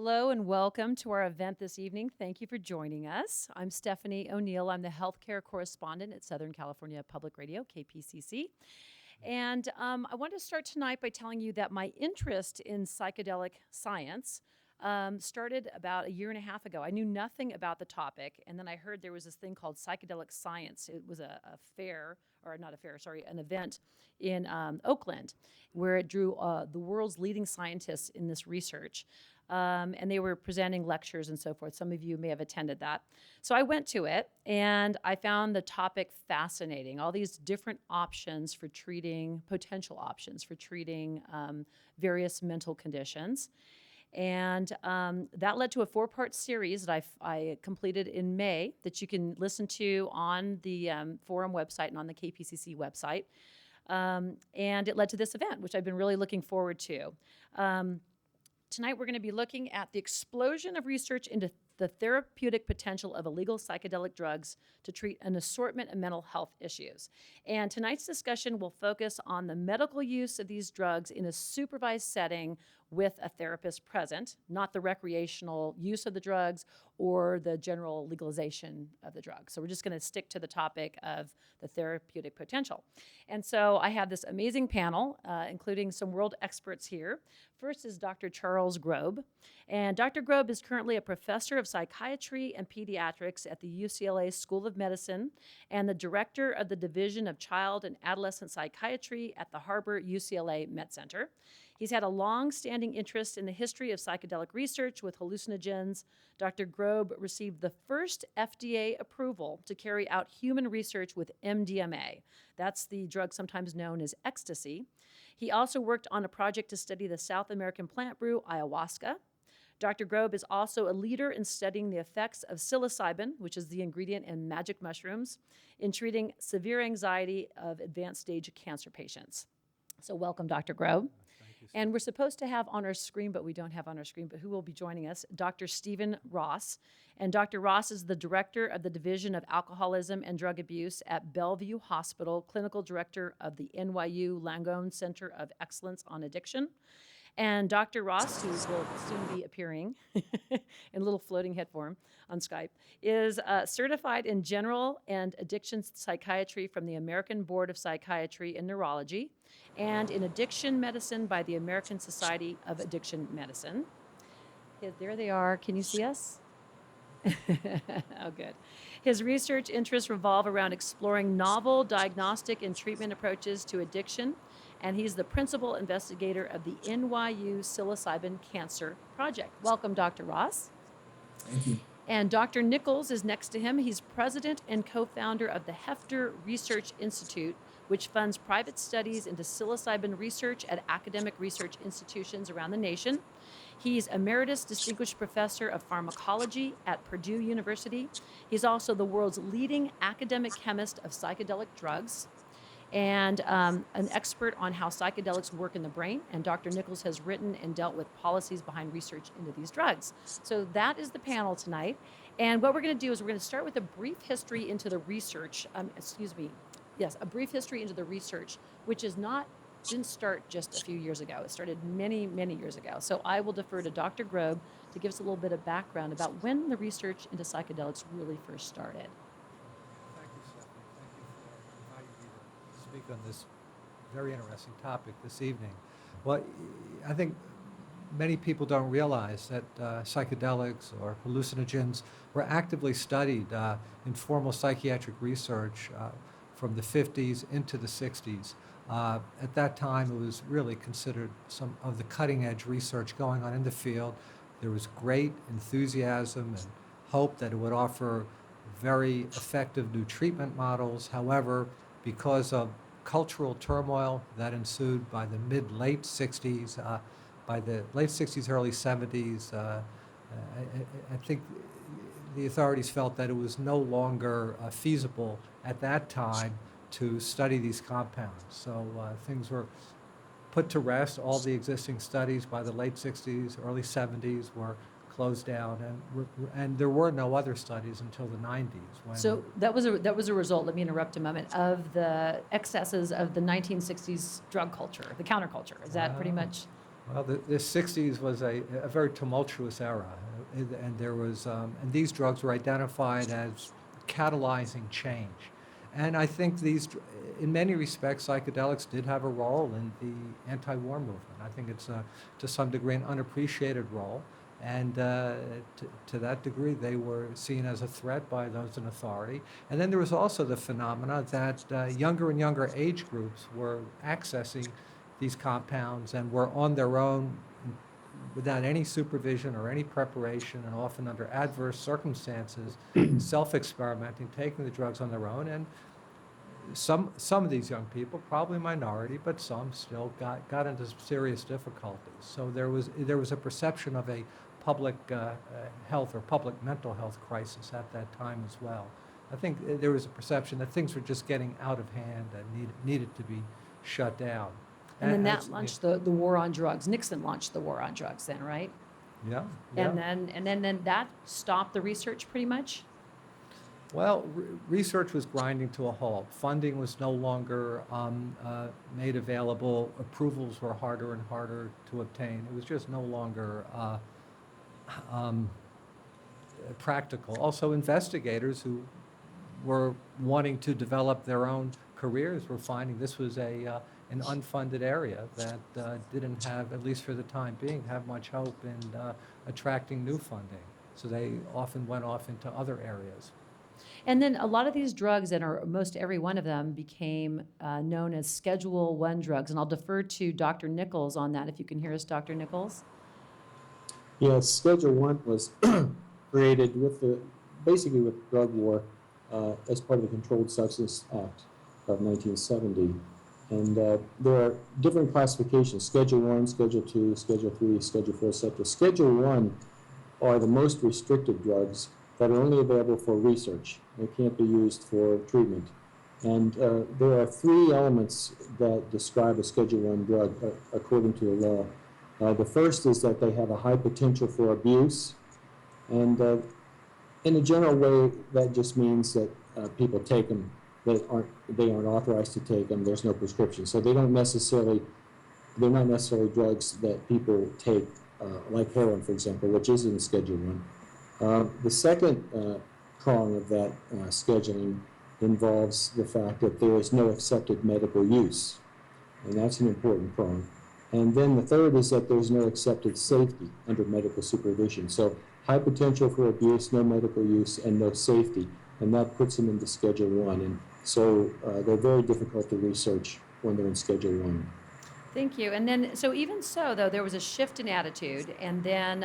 Hello and welcome to our event this evening. Thank you for joining us. I'm Stephanie O'Neill. I'm the healthcare correspondent at Southern California Public Radio, KPCC. And I want to start tonight by telling you that my interest in psychedelic science started about a year and a half ago. I knew nothing about the topic, and then I heard there was this thing called Psychedelic Science. It was a fair, or not a fair, sorry, an event in Oakland, where it drew the world's leading scientists in this research. And they were presenting lectures and so forth. Some of you may have attended that. So I went to it, and I found the topic fascinating. All these different options for treating, potential options for treating various mental conditions. And that led to a 4-part series that I completed in May that you can listen to on the forum website and on the KPCC website. And it led to this event, which I've been really looking forward to. Tonight, we're going to be looking at the explosion of research into the therapeutic potential of illegal psychedelic drugs to treat an assortment of mental health issues. And tonight's discussion will focus on the medical use of these drugs in a supervised setting with a therapist present, not the recreational use of the drugs or the general legalization of the drugs. So we're just going to stick to the topic of the therapeutic potential. And so I have this amazing panel, including some world experts here. First is Dr. Charles Grob. And Dr. Grob is currently a professor of psychiatry and pediatrics at the UCLA School of Medicine and the director of the Division of Child and Adolescent Psychiatry at the Harbor UCLA Med Center. He's had a long-standing interest in the history of psychedelic research with hallucinogens. Dr. Grob received the first FDA approval to carry out human research with MDMA. That's the drug sometimes known as ecstasy. He also worked on a project to study the South American plant brew ayahuasca. Dr. Grob is also a leader in studying the effects of psilocybin, which is the ingredient in magic mushrooms, in treating severe anxiety of advanced stage cancer patients. So welcome, Dr. Grob. And we're supposed to have on our screen, but we don't have on our screen, but who will be joining us? Dr. Stephen Ross. And Dr. Ross is the director of the Division of Alcoholism and Drug Abuse at Bellevue Hospital, clinical director of the NYU Langone Center of Excellence on Addiction. And Dr. Ross, who will soon be appearing in a little floating head form on Skype, is certified in general and addiction psychiatry from the American Board of Psychiatry and Neurology, and in addiction medicine by the American Society of Addiction Medicine. There they are. Can you see us? Oh, good. His research interests revolve around exploring novel diagnostic and treatment approaches to addiction, and he's the principal investigator of the NYU Psilocybin Cancer Project. Welcome, Dr. Ross. Thank you. And Dr. Nichols is next to him. He's president and co-founder of the Heffter Research Institute, which funds private studies into psilocybin research at academic research institutions around the nation. He's Emeritus Distinguished Professor of Pharmacology at Purdue University. He's also the world's leading academic chemist of psychedelic drugs and an expert on how psychedelics work in the brain. And Dr. Nichols has written and dealt with policies behind research into these drugs. So that is the panel tonight. And what we're going to do is we're going to start with a brief history into the research. A brief history into the research, which didn't start just a few years ago. It started many, many years ago. So I will defer to Dr. Grob to give us a little bit of background about when the research into psychedelics really first started. Thank you, Stephanie. Thank you for inviting me to speak on this very interesting topic this evening. Well, I think many people don't realize that psychedelics or hallucinogens were actively studied in formal psychiatric research from the 50s into the 60s. At that time, it was really considered some of the cutting-edge research going on in the field. There was great enthusiasm and hope that it would offer very effective new treatment models. However, because of cultural turmoil that ensued by the mid-late 60s, by the late 60s, early 70s, I think the authorities felt that it was no longer feasible at that time to study these compounds. So things were put to rest. All the existing studies by the late 60s, early 70s were closed down, and there were no other studies until the 90s. So that was a result, let me interrupt a moment, of the excesses of the 1960s drug culture, the counterculture. Is that pretty much? Well, the 60s was a very tumultuous era, and there was, and these drugs were identified as catalyzing change. And I think in many respects, psychedelics did have a role in the anti-war movement. I think it's, to some degree, an unappreciated role. And to that degree, they were seen as a threat by those in authority. And then there was also the phenomena that younger and younger age groups were accessing these compounds and were on their own without any supervision or any preparation, and often under adverse circumstances, self-experimenting, taking the drugs on their own. And some of these young people, probably a minority, but some still got into some serious difficulties. So there was a perception of a public health or public mental health crisis at that time as well. I think there was a perception that things were just getting out of hand and needed to be shut down. And then that launched the war on drugs. Nixon launched the war on drugs then, right? Yeah. And then that stopped the research pretty much? Well, research was grinding to a halt. Funding was no longer made available. Approvals were harder and harder to obtain. It was just no longer practical. Also, investigators who were wanting to develop their own careers were finding this was an unfunded area that didn't have, at least for the time being, have much hope in attracting new funding. So they often went off into other areas. And then a lot of these drugs, and most every one of them, became known as Schedule I drugs. And I'll defer to Dr. Nichols on that, if you can hear us, Dr. Nichols. Yes, Schedule I was created basically with drug war as part of the Controlled Substance Act of 1970. And there are different classifications: Schedule I, Schedule II, Schedule III, Schedule IV, etc. Schedule I are the most restrictive drugs that are only available for research. They can't be used for treatment. And there are three elements that describe a Schedule I drug according to the law. The first is that they have a high potential for abuse. And in a general way, that just means that people take them. They aren't authorized to take them. There's no prescription. So they're not necessarily drugs that people take, like heroin, for example, which is in Schedule I. The second prong of that scheduling involves the fact that there is no accepted medical use, and that's an important prong. And then the third is that there's no accepted safety under medical supervision. So high potential for abuse, no medical use, and no safety, and that puts them into Schedule I. And so they're very difficult to research when they're in Schedule I. Thank you. And then, so even so, though, there was a shift in attitude. And then,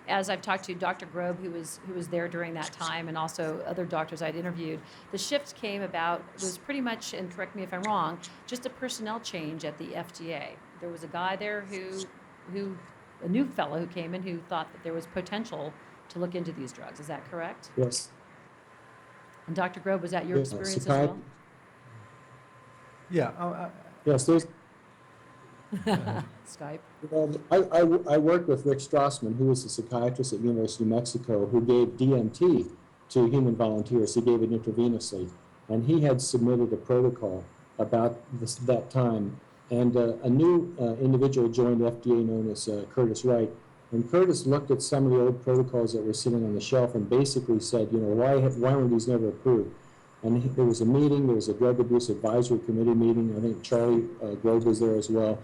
as I've talked to Dr. Grobe, who was there during that time, and also other doctors I'd interviewed, the shift came about, was pretty much, and correct me if I'm wrong, just a personnel change at the FDA. There was a guy there a new fellow who came in who thought that there was potential to look into these drugs. Is that correct? Yes. And Dr. Grobe, was that your experience as well? Yeah. Yes, there's. Skype. I worked with Rick Strassman, who was a psychiatrist at University of New Mexico, who gave DMT to human volunteers. He gave it intravenously, and he had submitted a protocol about that time. And a new individual joined the FDA known as Curtis Wright. And Curtis looked at some of the old protocols that were sitting on the shelf and basically said, why were these never approved? And there was a meeting, there was a drug abuse advisory committee meeting. I think Charlie Grobe was there as well.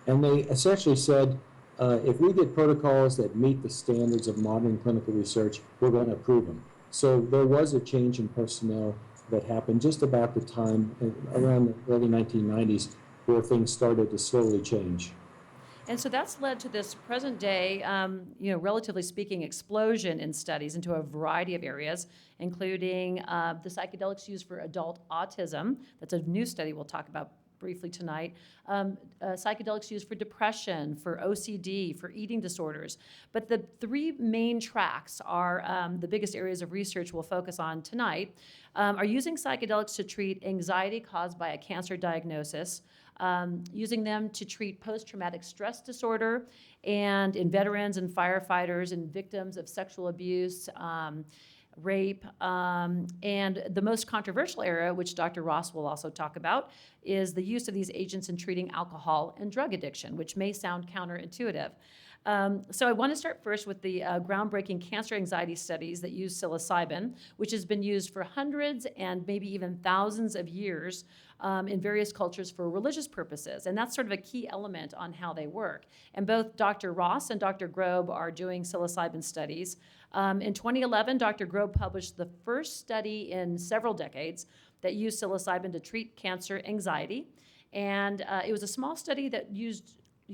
And they essentially said, if we get protocols that meet the standards of modern clinical research, we're going to approve them. So there was a change in personnel that happened just about the time, around the early 1990s, where things started to slowly change. And so that's led to this present day, relatively speaking, explosion in studies into a variety of areas, including the psychedelics used for adult autism. That's a new study we'll talk about briefly tonight. Psychedelics used for depression, for OCD, for eating disorders. But the three main tracks are the biggest areas of research we'll focus on tonight, are using psychedelics to treat anxiety caused by a cancer diagnosis, using them to treat post-traumatic stress disorder, and in veterans and firefighters and victims of sexual abuse, rape, and the most controversial area, which Dr. Ross will also talk about, is the use of these agents in treating alcohol and drug addiction, which may sound counterintuitive. So I want to start first with the groundbreaking cancer anxiety studies that use psilocybin, which has been used for hundreds and maybe even thousands of years in various cultures for religious purposes. And that's sort of a key element on how they work. And both Dr. Ross and Dr. Grobe are doing psilocybin studies. In 2011, Dr. Grobe published the first study in several decades that used psilocybin to treat cancer anxiety. And it was a small study that you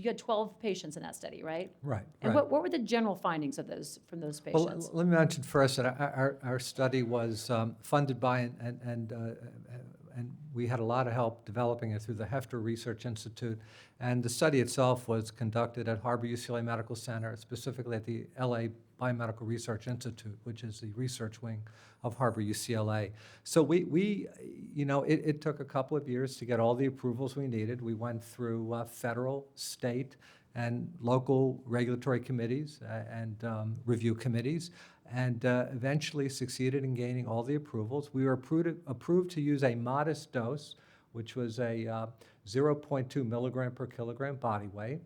had 12 patients in that study, right? Right. And right. what were the general findings of those from those Well, patients? let me mention first that our study was funded by and we had a lot of help developing it through the Heffter Research Institute. And the study itself was conducted at Harbor UCLA Medical Center, specifically at the LA Biomedical Research Institute, which is the research wing of Harbor UCLA. So it took a couple of years to get all the approvals we needed. We went through federal, state, and local regulatory committees and review committees, and eventually succeeded in gaining all the approvals. We were approved to use a modest dose, which was a 0.2 milligram per kilogram body weight,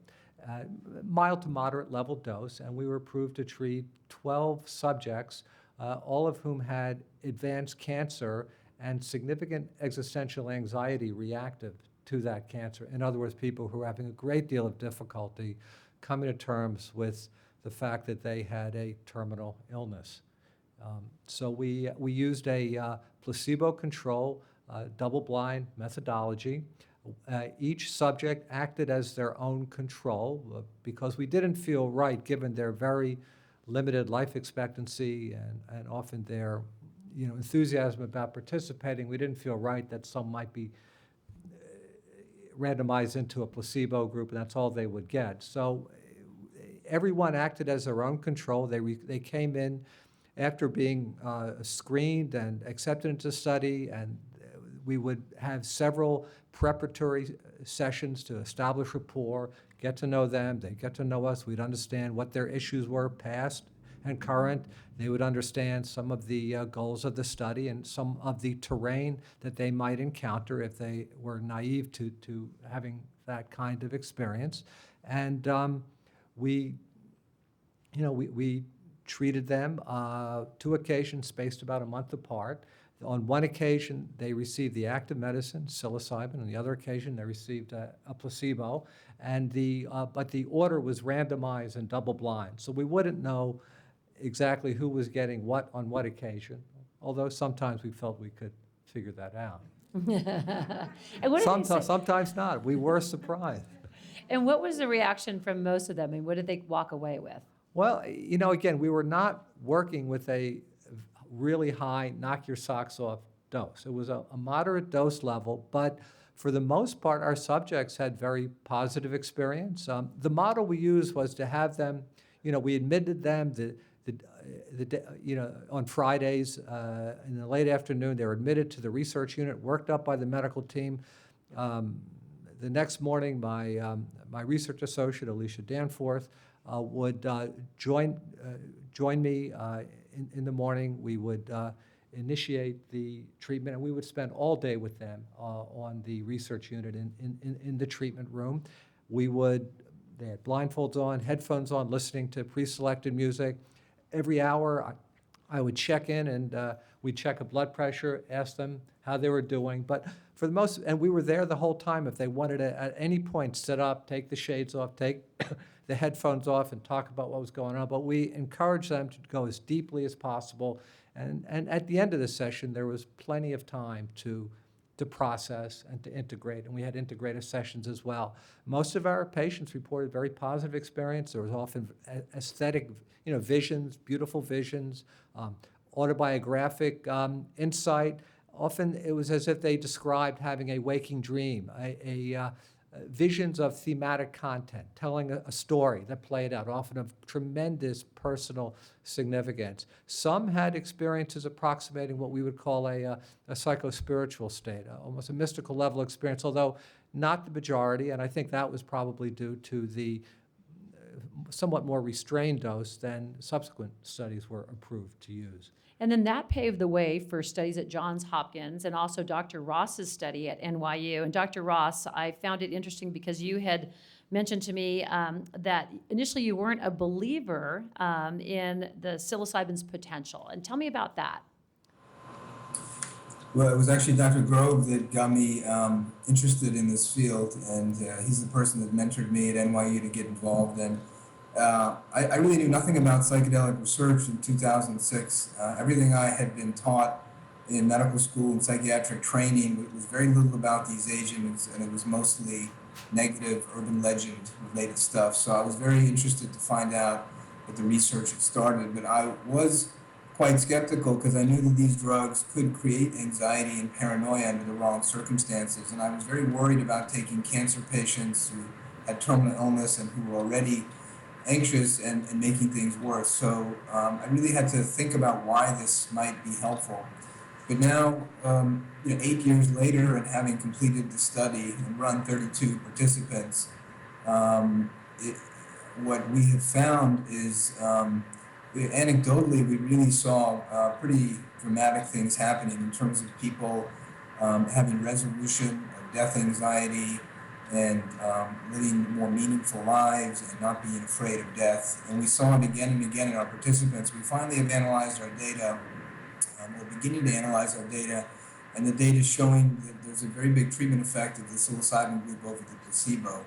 mild to moderate level dose, and we were approved to treat 12 subjects, all of whom had advanced cancer and significant existential anxiety reactive to that cancer. In other words, people who were having a great deal of difficulty coming to terms with the fact that they had a terminal illness. So we used a placebo-controlled, double-blind methodology. Each subject acted as their own control because we didn't feel right, given their very limited life expectancy and often their enthusiasm about participating. We didn't feel right that some might be randomized into a placebo group, and that's all they would get. So everyone acted as their own control. They came in after being screened and accepted into study, and we would have several preparatory sessions to establish rapport, get to know them, they get to know us, we'd understand what their issues were, past and current. They would understand some of the goals of the study and some of the terrain that they might encounter if they were naive to having that kind of experience. And we treated them 2 occasions spaced about a month apart. On one occasion, they received the active medicine, psilocybin. On the other occasion, they received a placebo. And but the order was randomized and double-blind. So we wouldn't know exactly who was getting what on what occasion, although sometimes we felt we could figure that out. And what did they say? Sometimes not. We were surprised. And what was the reaction from most of them? I mean, what did they walk away with? Well, again, we were not working with a really high, knock your socks off dose. It was a moderate dose level, but for the most part, our subjects had very positive experience. The model we used was to have them, we admitted them on Fridays in the late afternoon. They were admitted to the research unit, worked up by the medical team. The next morning, my research associate, Alicia Danforth, would join me in the morning. We would initiate the treatment, and we would spend all day with them on the research unit in the treatment room. They had blindfolds on, headphones on, listening to pre-selected music. Every hour, I would check in, and we'd check a blood pressure, ask them how they were doing. But for the most, and we were there the whole time. If they wanted to, at any point, sit up, take the shades off, take the headphones off, and talk about what was going on. But we encouraged them to go as deeply as possible. And at the end of the session, there was plenty of time to process and to integrate, and we had integrative sessions as well. Most of our patients reported very positive experience. There was often aesthetic, visions, beautiful visions, autobiographic insight. Often it was as if they described having a waking dream, visions of thematic content, telling a story that played out, often of tremendous personal significance. Some had experiences approximating what we would call a psychospiritual state, almost a mystical level experience, although not the majority, and I think that was probably due to the somewhat more restrained dose than subsequent studies were approved to use. And then that paved the way for studies at Johns Hopkins and also Dr. Ross's study at NYU. And Dr. Ross, I found it interesting because you had mentioned to me that initially you weren't a believer in the psilocybin's potential. And tell me about that. Well, it was actually Dr. Grove that got me interested in this field, and he's the person that mentored me at NYU to get involved. And I really knew nothing about psychedelic research in 2006. Everything I had been taught in medical school and psychiatric training was very little about these agents, and it was mostly negative urban legend related stuff. So I was very interested to find out what the research had started, but I was quite skeptical because I knew that these drugs could create anxiety and paranoia under the wrong circumstances. And I was very worried about taking cancer patients who had terminal illness and who were already anxious and making things worse. So I really had to think about why this might be helpful. But now, 8 years later, and having completed the study and run 32 participants, what we have found is anecdotally, we really saw pretty dramatic things happening in terms of people having resolution of death anxiety and living more meaningful lives and not being afraid of death. And we saw it again and again in our participants. We finally have analyzed our data. We're beginning to analyze our data, and the data is showing that there's a very big treatment effect of the psilocybin group over the placebo.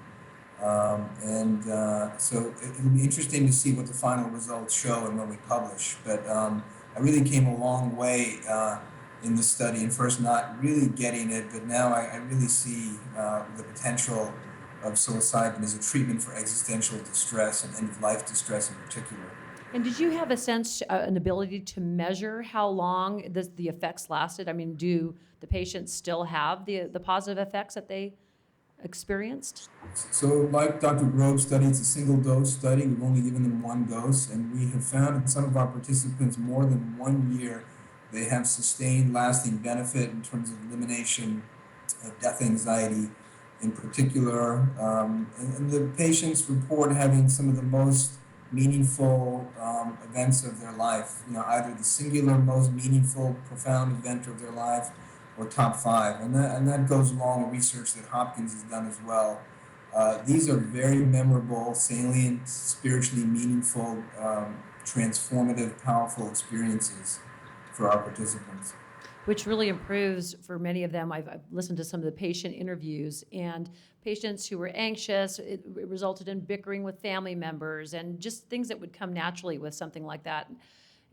So it'll be interesting to see what the final results show and when we publish. But I really came a long way in this study, and first not really getting it, but now I really see the potential of psilocybin as a treatment for existential distress and end-of-life distress in particular. And did you have a sense, an ability to measure how long the effects lasted? I mean, do the patients still have the positive effects that they experienced? So like Dr. Grove's study, it's a single dose study. We've only given them one dose, and we have found in some of our participants more than 1 year, they have sustained lasting benefit in terms of elimination of death anxiety in particular. And the patients report having some of the most meaningful events of their life, either the singular most meaningful, profound event of their life or top 5. And that goes along with research that Hopkins has done as well. These are very memorable, salient, spiritually meaningful, transformative, powerful experiences for our participants. Which really improves for many of them. I've listened to some of the patient interviews, and patients who were anxious, it resulted in bickering with family members and just things that would come naturally with something like that,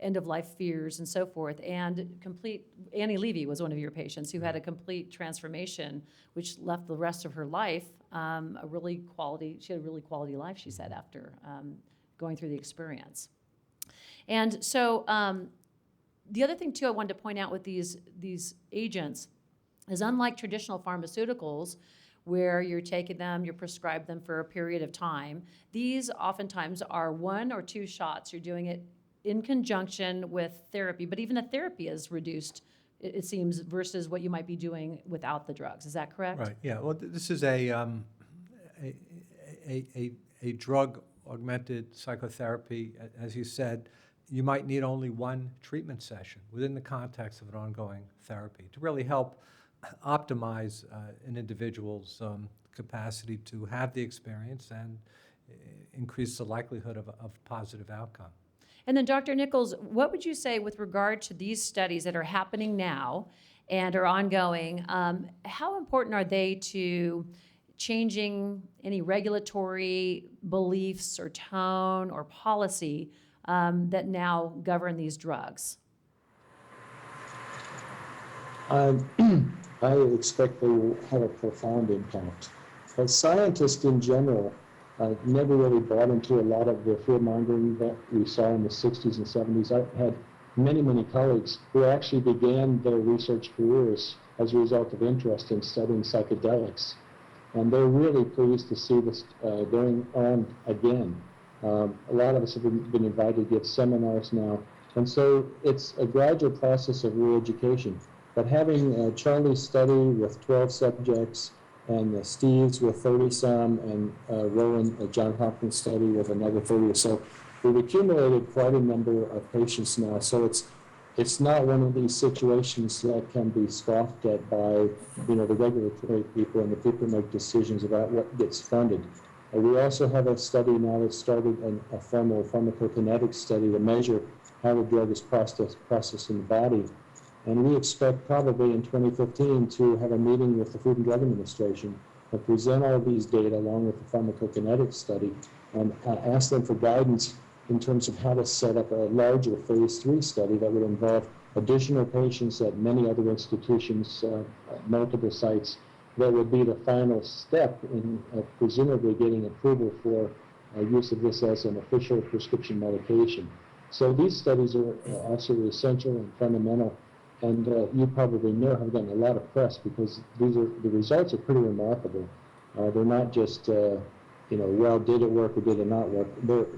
end-of-life fears and so forth. And Annie Levy was one of your patients who had a complete transformation, which left the rest of her life she had a really quality life, she said, after going through the experience. And so, the other thing, too, I wanted to point out with these agents is unlike traditional pharmaceuticals where you're taking them, you prescribe them for a period of time, these oftentimes are 1 or 2 shots. You're doing it in conjunction with therapy, but even the therapy is reduced, it seems, versus what you might be doing without the drugs. Is that correct? Right, yeah. Well, this is a drug-augmented psychotherapy, as you said. You might need only 1 treatment session within the context of an ongoing therapy to really help optimize an individual's capacity to have the experience and increase the likelihood of positive outcome. And then Dr. Nichols, what would you say with regard to these studies that are happening now and are ongoing? How important are they to changing any regulatory beliefs or tone or policy that now govern these drugs? I expect they will have a profound impact. But scientists in general never really bought into a lot of the fear-mongering that we saw in the 60s and 70s. I've had many colleagues who actually began their research careers as a result of interest in studying psychedelics. And they're really pleased to see this going on again. A lot of us have been invited to give seminars now. And so it's a gradual process of re-education. But having Charlie's study with 12 subjects and Steve's with 30-some and Rowan, John Hopkins study with another 30 or so, we've accumulated quite a number of patients now. So it's it's not one of these situations that can be scoffed at by, the regulatory people and the people who make decisions about what gets funded. We also have a study now that started, a formal pharmacokinetic study to measure how the drug is processed in the body. And we expect probably in 2015 to have a meeting with the Food and Drug Administration and present all these data along with the pharmacokinetic study and ask them for guidance in terms of how to set up a larger phase 3 study that would involve additional patients at many other institutions, multiple sites, that would be the final step in presumably getting approval for use of this as an official prescription medication. So these studies are absolutely essential and fundamental, and you probably know have gotten a lot of press because the results are pretty remarkable. They're not just well, did it work or did it not work?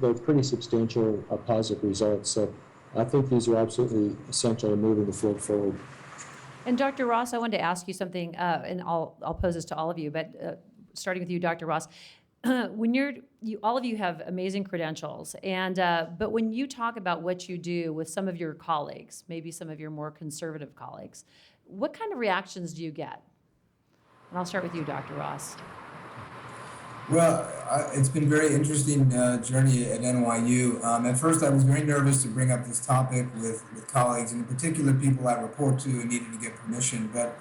They're pretty substantial positive results. So I think these are absolutely essential in moving the field forward. And Dr. Ross, I wanted to ask you something, and I'll pose this to all of you, but starting with you, Dr. Ross, when all of you have amazing credentials, and but when you talk about what you do with some of your colleagues, maybe some of your more conservative colleagues, what kind of reactions do you get? And I'll start with you, Dr. Ross. Well, it's been a very interesting journey at NYU. At first, I was very nervous to bring up this topic with colleagues, and in particular people I report to and needed to get permission. But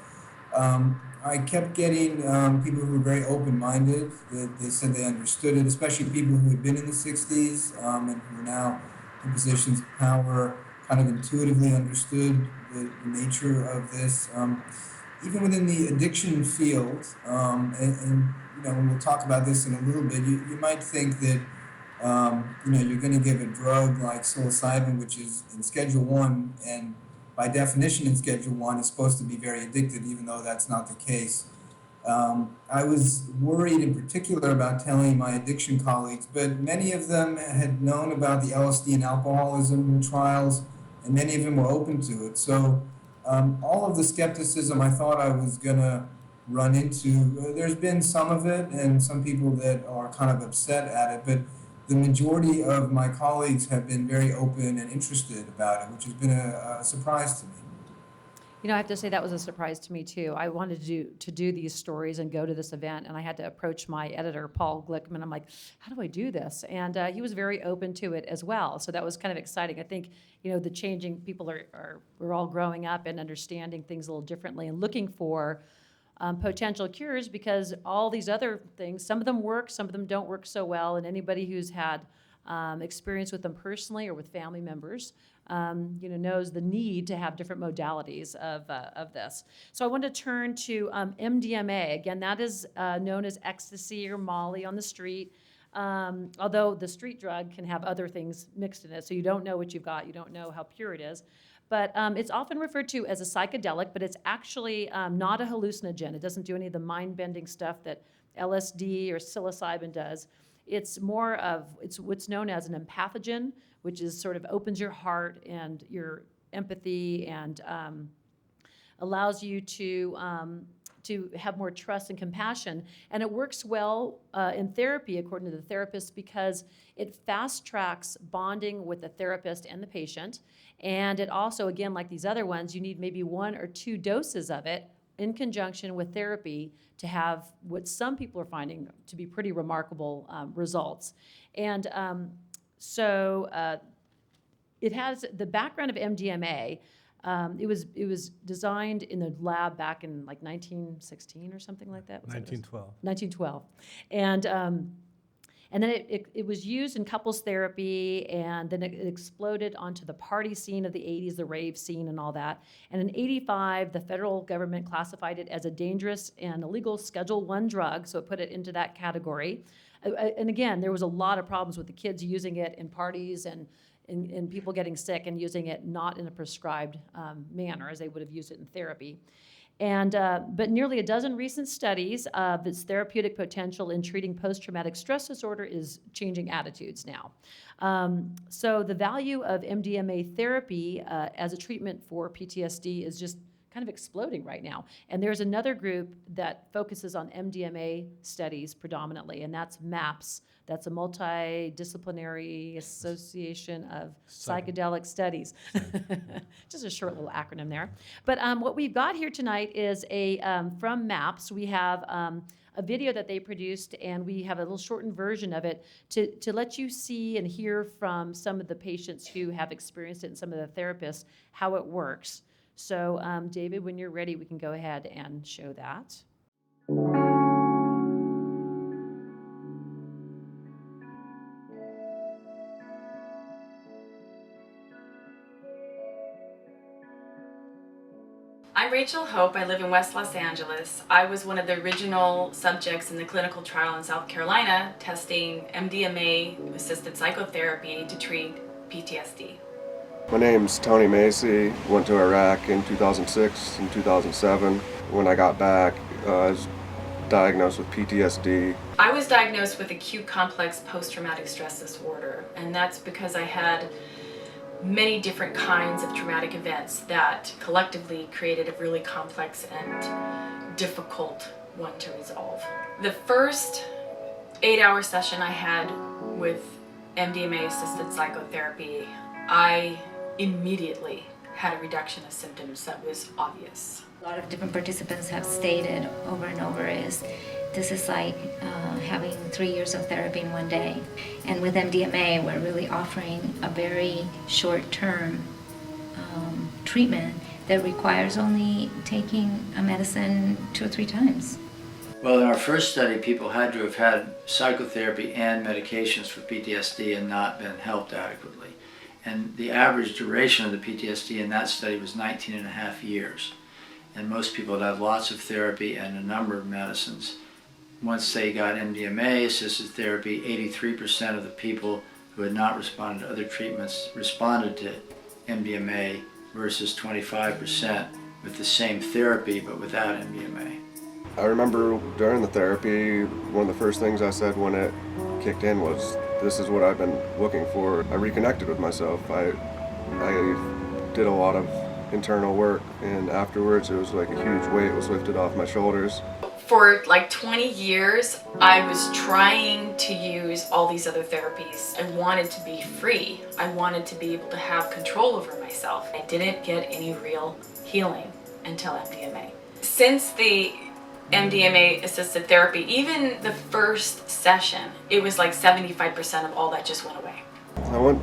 I kept getting people who were very open-minded. They said they understood it, especially people who had been in the 60s and who are now in positions of power, kind of intuitively understood the nature of this. Even within the addiction field, and when we'll talk about this in a little bit, you might think that you're going to give a drug like psilocybin, which is in Schedule 1, and by definition in Schedule 1 is supposed to be very addictive, even though that's not the case. I was worried in particular about telling my addiction colleagues, but many of them had known about the LSD and alcoholism trials, and many of them were open to it. So all of the skepticism I thought I was going to run into, there's been some of it and some people that are kind of upset at it, but the majority of my colleagues have been very open and interested about it, which has been a surprise to me. I have to say that was a surprise to me too. I wanted to do these stories and go to this event, and I had to approach my editor, Paul Glickman. I'm like, how do I do this? And he was very open to it as well. So that was kind of exciting. I think, the changing people we're all growing up and understanding things a little differently and looking for potential cures, because all these other things, some of them work, some of them don't work so well. And anybody who's had experience with them personally or with family members, knows the need to have different modalities of this. So I want to turn to MDMA. Again, that is known as ecstasy or Molly on the street, although the street drug can have other things mixed in it, so you don't know what you've got, you don't know how pure it is. But it's often referred to as a psychedelic, but it's actually not a hallucinogen. It doesn't do any of the mind-bending stuff that LSD or psilocybin does. It's it's what's known as an empathogen, which is sort of opens your heart and your empathy and allows you to have more trust and compassion. And it works well in therapy, according to the therapist, because it fast tracks bonding with the therapist and the patient. And it also, again, like these other ones, you need maybe 1 or 2 doses of it in conjunction with therapy to have what some people are finding to be pretty remarkable results. And so it has the background of MDMA. It was designed in the lab back in like 1916 or something like that. 1912. 1912. And then it was used in couples therapy, and then it exploded onto the party scene of the 80s, the rave scene and all that. And in 85, the federal government classified it as a dangerous and illegal Schedule I drug, so it put it into that category. And again, there was a lot of problems with the kids using it in parties and people getting sick and using it not in a prescribed manner as they would have used it in therapy. And but nearly a dozen recent studies of its therapeutic potential in treating post-traumatic stress disorder is changing attitudes now. So the value of MDMA therapy as a treatment for PTSD is just kind of exploding right now. And there's another group that focuses on MDMA studies predominantly, and that's MAPS. That's a Multidisciplinary Association of Psychedelic Studies. Just a short little acronym there. But what we've got here tonight is from MAPS, we have a video that they produced, and we have a little shortened version of it to let you see and hear from some of the patients who have experienced it and some of the therapists how it works. So, David, when you're ready, we can go ahead and show that. I'm Rachel Hope. I live in West Los Angeles. I was one of the original subjects in the clinical trial in South Carolina testing MDMA-assisted psychotherapy to treat PTSD. My name's Tony Macy. Went to Iraq in 2006 and 2007. When I got back, I was diagnosed with PTSD. I was diagnosed with acute complex post-traumatic stress disorder, and that's because I had many different kinds of traumatic events that collectively created a really complex and difficult one to resolve. The first 8-hour session I had with MDMA-assisted psychotherapy, I immediately had a reduction of symptoms that was obvious. A lot of different participants have stated over and over is this is like having 3 years of therapy in one day. And with MDMA, we're really offering a very short-term treatment that requires only taking a medicine 2 or 3 times. Well, in our first study, people had to have had psychotherapy and medications for PTSD and not been helped adequately. And the average duration of the PTSD in that study was 19 and a half years. And most people had had lots of therapy and a number of medicines. Once they got MDMA-assisted therapy, 83% of the people who had not responded to other treatments responded to MDMA versus 25% with the same therapy but without MDMA. I remember during the therapy, one of the first things I said when it kicked in was, this is what I've been looking for. I reconnected with myself. I did a lot of internal work, and afterwards it was like a huge weight was lifted off my shoulders. For like 20 years, I was trying to use all these other therapies. I wanted to be free. I wanted to be able to have control over myself. I didn't get any real healing until MDMA. Since the MDMA-assisted therapy, even the first session, it was like 75% of all that just went away. I went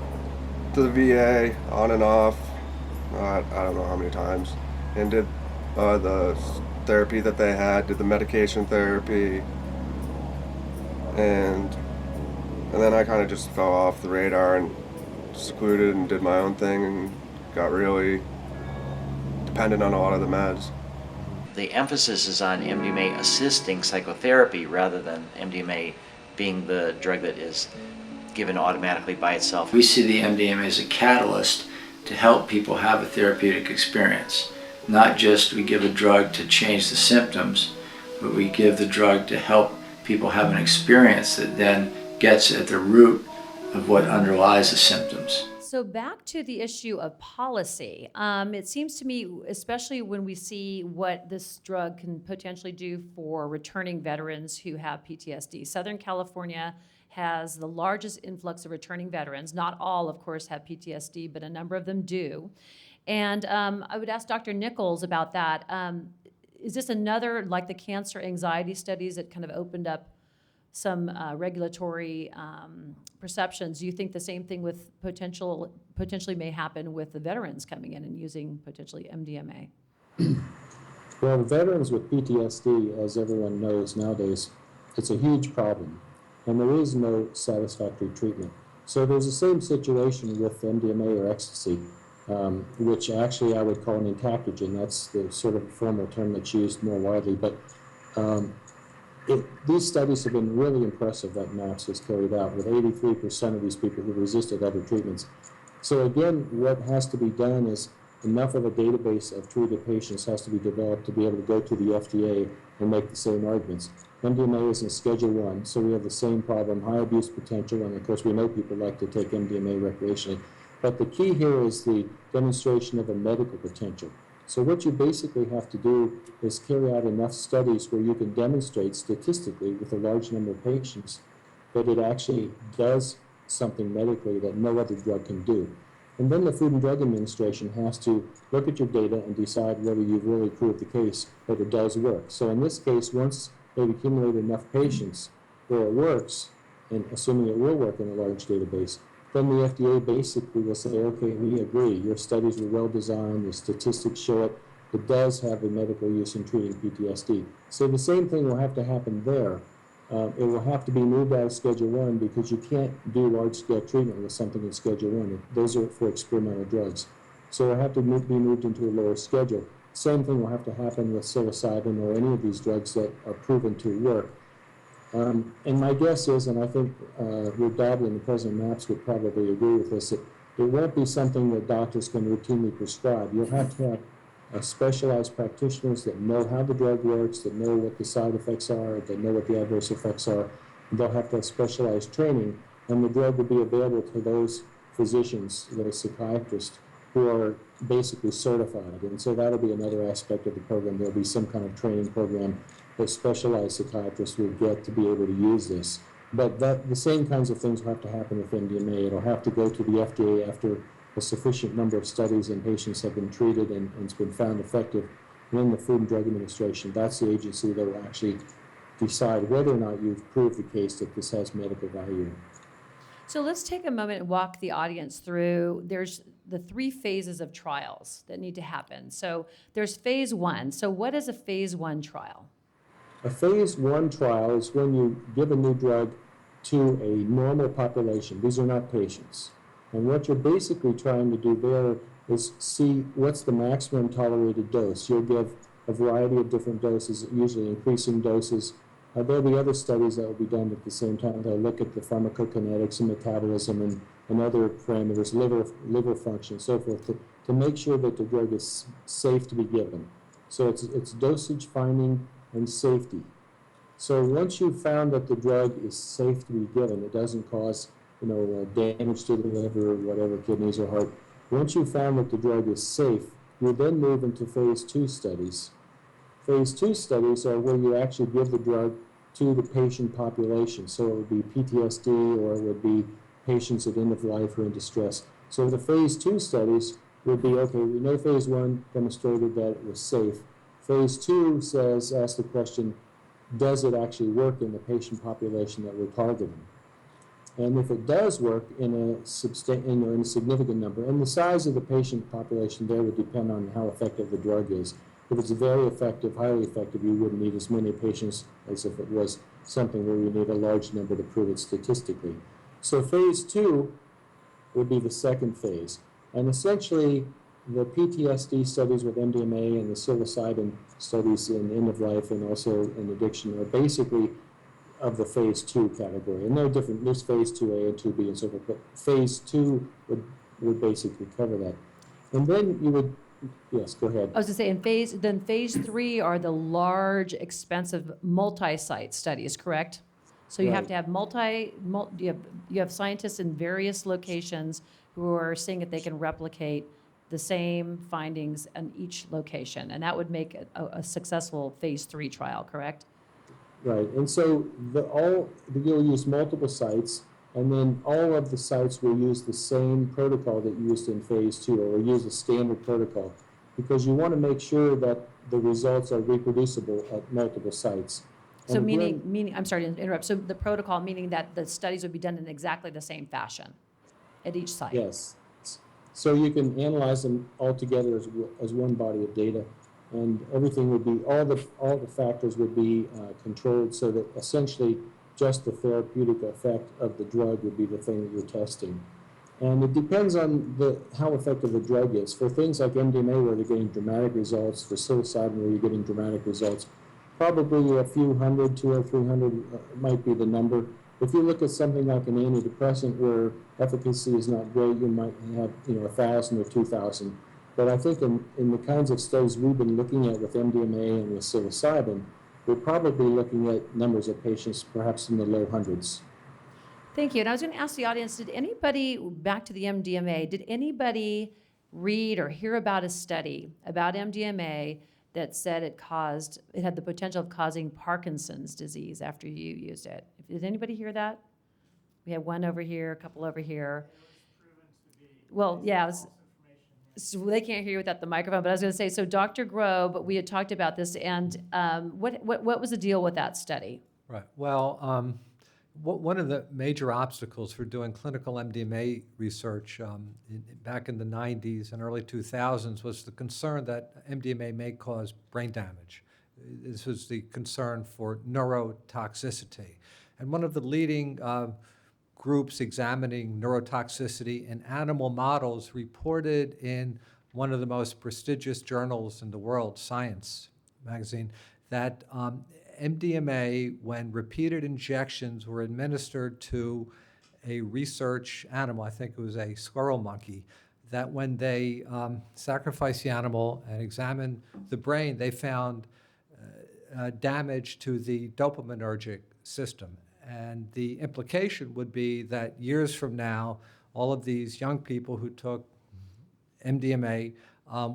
to the VA on and off, I don't know how many times, and did the therapy that they had, did the medication therapy, and then I kind of just fell off the radar and secluded and did my own thing and got really dependent on a lot of the meds. The emphasis is on MDMA assisting psychotherapy rather than MDMA being the drug that is given automatically by itself. We see the MDMA as a catalyst to help people have a therapeutic experience. Not just we give a drug to change the symptoms, but we give the drug to help people have an experience that then gets at the root of what underlies the symptoms. So back to the issue of policy. It seems to me, especially when we see what this drug can potentially do for returning veterans who have PTSD. Southern California has the largest influx of returning veterans. Not all, of course, have PTSD, but a number of them do. And I would ask Dr. Nichols about that. Is this another, like the cancer anxiety studies that kind of opened up some regulatory perceptions? Do you think the same thing with potentially may happen with the veterans coming in and using potentially MDMA? Well, veterans with PTSD, as everyone knows nowadays, it's a huge problem, and there is no satisfactory treatment. So there's the same situation with MDMA or ecstasy, which actually I would call an entactogen. That's the sort of formal term that's used more widely. But these studies have been really impressive that MAPS has carried out, with 83% of these people who resisted other treatments. So again, what has to be done is enough of a database of treated patients has to be developed to be able to go to the FDA and make the same arguments. MDMA is in Schedule 1, so we have the same problem, high abuse potential, and of course we know people like to take MDMA recreationally. But the key here is the demonstration of a medical potential. So what you basically have to do is carry out enough studies where you can demonstrate statistically with a large number of patients that it actually does something medically that no other drug can do. And then the Food and Drug Administration has to look at your data and decide whether you've really proved the case that it does work. So in this case, once they've accumulated enough patients where it works, and assuming it will work in a large database, then the FDA basically will say, okay, we agree, your studies were well designed, the statistics show it does have a medical use in treating PTSD. So the same thing will have to happen there. It will have to be moved out of Schedule 1 because you can't do large-scale treatment with something in Schedule 1. Those are for experimental drugs. So it will have to be moved into a lower schedule. Same thing will have to happen with psilocybin or any of these drugs that are proven to work. And my guess is, and I think with Doblin and President Maps would probably agree with this, that it won't be something that doctors can routinely prescribe. You'll have to have specialized practitioners that know how the drug works, that know what the side effects are, that know what the adverse effects are. And they'll have to have specialized training, and the drug will be available to those physicians, those psychiatrists, who are basically certified. And so that'll be another aspect of the program. There'll be some kind of training program that specialized psychiatrists will get to be able to use this. But the same kinds of things will have to happen with MDMA. It'll have to go to the FDA after a sufficient number of studies and patients have been treated and it's been found effective. And then the Food and Drug Administration, that's the agency that will actually decide whether or not you've proved the case that this has medical value. So let's take a moment and walk the audience through, there's the 3 phases of trials that need to happen. So there's phase 1. So what is a phase 1 trial? A phase 1 trial is when you give a new drug to a normal population. These are not patients. And what you're basically trying to do there is see what's the maximum tolerated dose. You'll give a variety of different doses, usually increasing doses. There'll be other studies that will be done at the same time. They'll look at the pharmacokinetics and metabolism and other parameters, liver function, so forth, to make sure that the drug is safe to be given. So it's dosage finding and safety. So once you've found that the drug is safe to be given, it doesn't cause damage to the liver or whatever, kidneys or heart. Once you've found that the drug is safe, you then move into phase 2 studies. Phase 2 studies are where you actually give the drug to the patient population. So it would be PTSD or it would be patients at end of life or in distress. So the phase 2 studies would be, okay, we know phase 1 demonstrated that it was safe. Phase 2 asks the question, does it actually work in the patient population that we're targeting? And if it does work in a significant number, and the size of the patient population there would depend on how effective the drug is. If it's very effective, highly effective, you wouldn't need as many patients as if it was something where you need a large number to prove it statistically. So phase 2 would be the second phase. And essentially, the PTSD studies with MDMA and the psilocybin studies in end of life and also in addiction are basically of the phase 2 category. And they're different. There's phase 2A and 2B and so forth, but phase 2 would basically cover that. And then you would, yes, go ahead. I was going to say, phase 3 are the large, expensive multi-site studies, correct? So you have to have you have scientists in various locations who are seeing if they can replicate the same findings in each location, and that would make a successful phase 3 trial, correct? Right, and so you'll use multiple sites, and then all of the sites will use the same protocol that you used in phase 2, or will use a standard protocol, because you want to make sure that the results are reproducible at multiple sites. So meaning, I'm sorry to interrupt, so the protocol meaning that the studies would be done in exactly the same fashion at each site? Yes. So you can analyze them all together as one body of data, and everything would be, all the factors would be controlled so that essentially just the therapeutic effect of the drug would be the thing that you're testing. And it depends on how effective the drug is. For things like MDMA, where they're getting dramatic results, for psilocybin, where you're getting dramatic results, probably a few hundred, 200 or 300 might be the number. If you look at something like an antidepressant where efficacy is not great, you might have 1,000 or 2,000. But I think in the kinds of studies we've been looking at with MDMA and with psilocybin, we're probably looking at numbers of patients perhaps in the low hundreds. Thank you. And I was going to ask the audience, did anybody, back to the MDMA, did anybody read or hear about a study about MDMA that said it had the potential of causing Parkinson's disease after you used it? Did anybody hear that? We have one over here, a couple over here. Well, yeah, so they can't hear you without the microphone, but I was going to say, so Dr. Grobe, we had talked about this, and what was the deal with that study? Right. Well, one of the major obstacles for doing clinical MDMA research back in the 90s and early 2000s was the concern that MDMA may cause brain damage. This was the concern for neurotoxicity. And one of the leading groups examining neurotoxicity in animal models reported in one of the most prestigious journals in the world, Science magazine, that MDMA, when repeated injections were administered to a research animal, I think it was a squirrel monkey, that when they sacrificed the animal and examined the brain, they found damage to the dopaminergic system. And the implication would be that years from now, all of these young people who took MDMA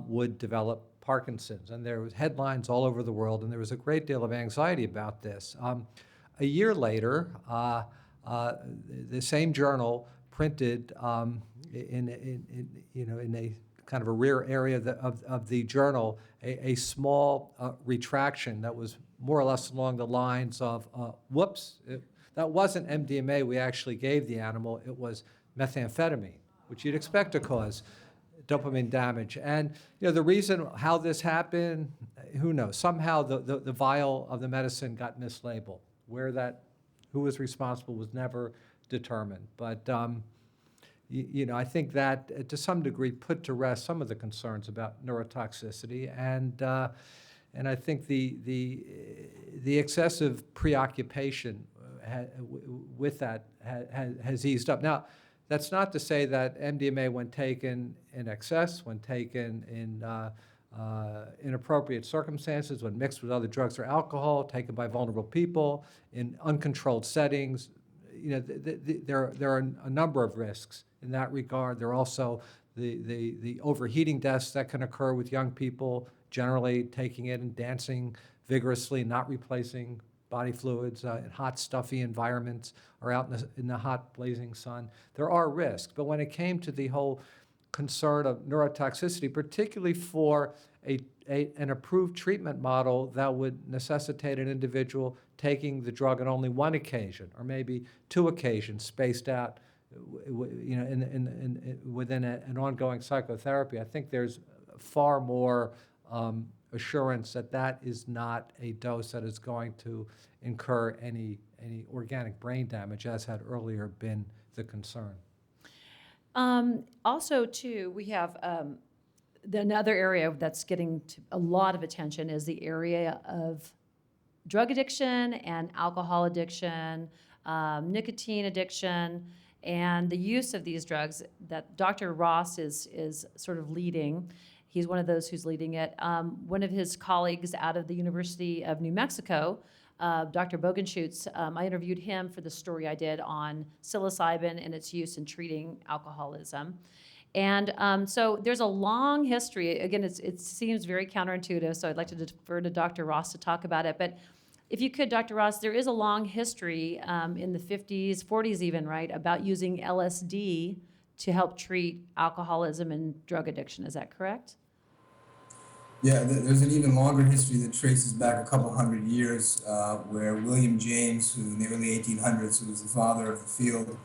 would develop Parkinson's. And there was headlines all over the world, and there was a great deal of anxiety about this. A year later, the same journal printed in a kind of a rear area of the journal a small retraction that was more or less along the lines of, whoops, that wasn't MDMA we actually gave the animal, it was methamphetamine, which you'd expect to cause dopamine damage. And the reason how this happened, who knows? Somehow the vial of the medicine got mislabeled. Who was responsible was never determined. But I think that to some degree put to rest some of the concerns about neurotoxicity, and I think the excessive preoccupation with that has eased up. Now, that's not to say that MDMA, when taken in excess, when taken in inappropriate circumstances, when mixed with other drugs or alcohol, taken by vulnerable people, in uncontrolled settings, there are a number of risks in that regard. There are also the overheating deaths that can occur with young people, generally taking it and dancing vigorously, not replacing body fluids in hot, stuffy environments or out in the hot, blazing sun. There are risks, but when it came to the whole concern of neurotoxicity, particularly for an approved treatment model that would necessitate an individual taking the drug on only one occasion or maybe two occasions spaced out within an ongoing psychotherapy, I think there's far more assurance that is not a dose that is going to incur any organic brain damage, as had earlier been the concern. Also, too, we have another area that's getting a lot of attention is the area of drug addiction and alcohol addiction, nicotine addiction, and the use of these drugs that Dr. Ross is sort of leading. He's one of those who's leading it. One of his colleagues out of the University of New Mexico, Dr. Bogenschutz, I interviewed him for the story I did on psilocybin and its use in treating alcoholism. And so there's a long history. Again, it seems very counterintuitive, so I'd like to defer to Dr. Ross to talk about it. But if you could, Dr. Ross, there is a long history in the 50s, 40s even, right, about using LSD to help treat alcoholism and drug addiction. Is that correct? Yeah, there's an even longer history that traces back a couple hundred years, where William James, who in the early 1800s, who was the father of the field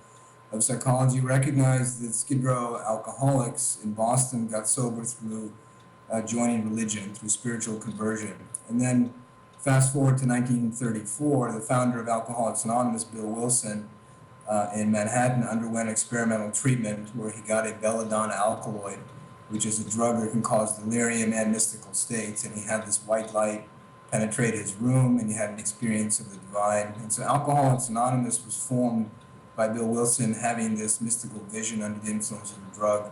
of psychology, recognized that Skid Row alcoholics in Boston got sober through joining religion, through spiritual conversion. And then fast forward to 1934, the founder of Alcoholics Anonymous, Bill Wilson, in Manhattan, underwent experimental treatment where he got a belladonna alkaloid, which is a drug that can cause delirium and mystical states. And he had this white light penetrate his room, and he had an experience of the divine. And so Alcoholics Anonymous was formed by Bill Wilson having this mystical vision under the influence of the drug.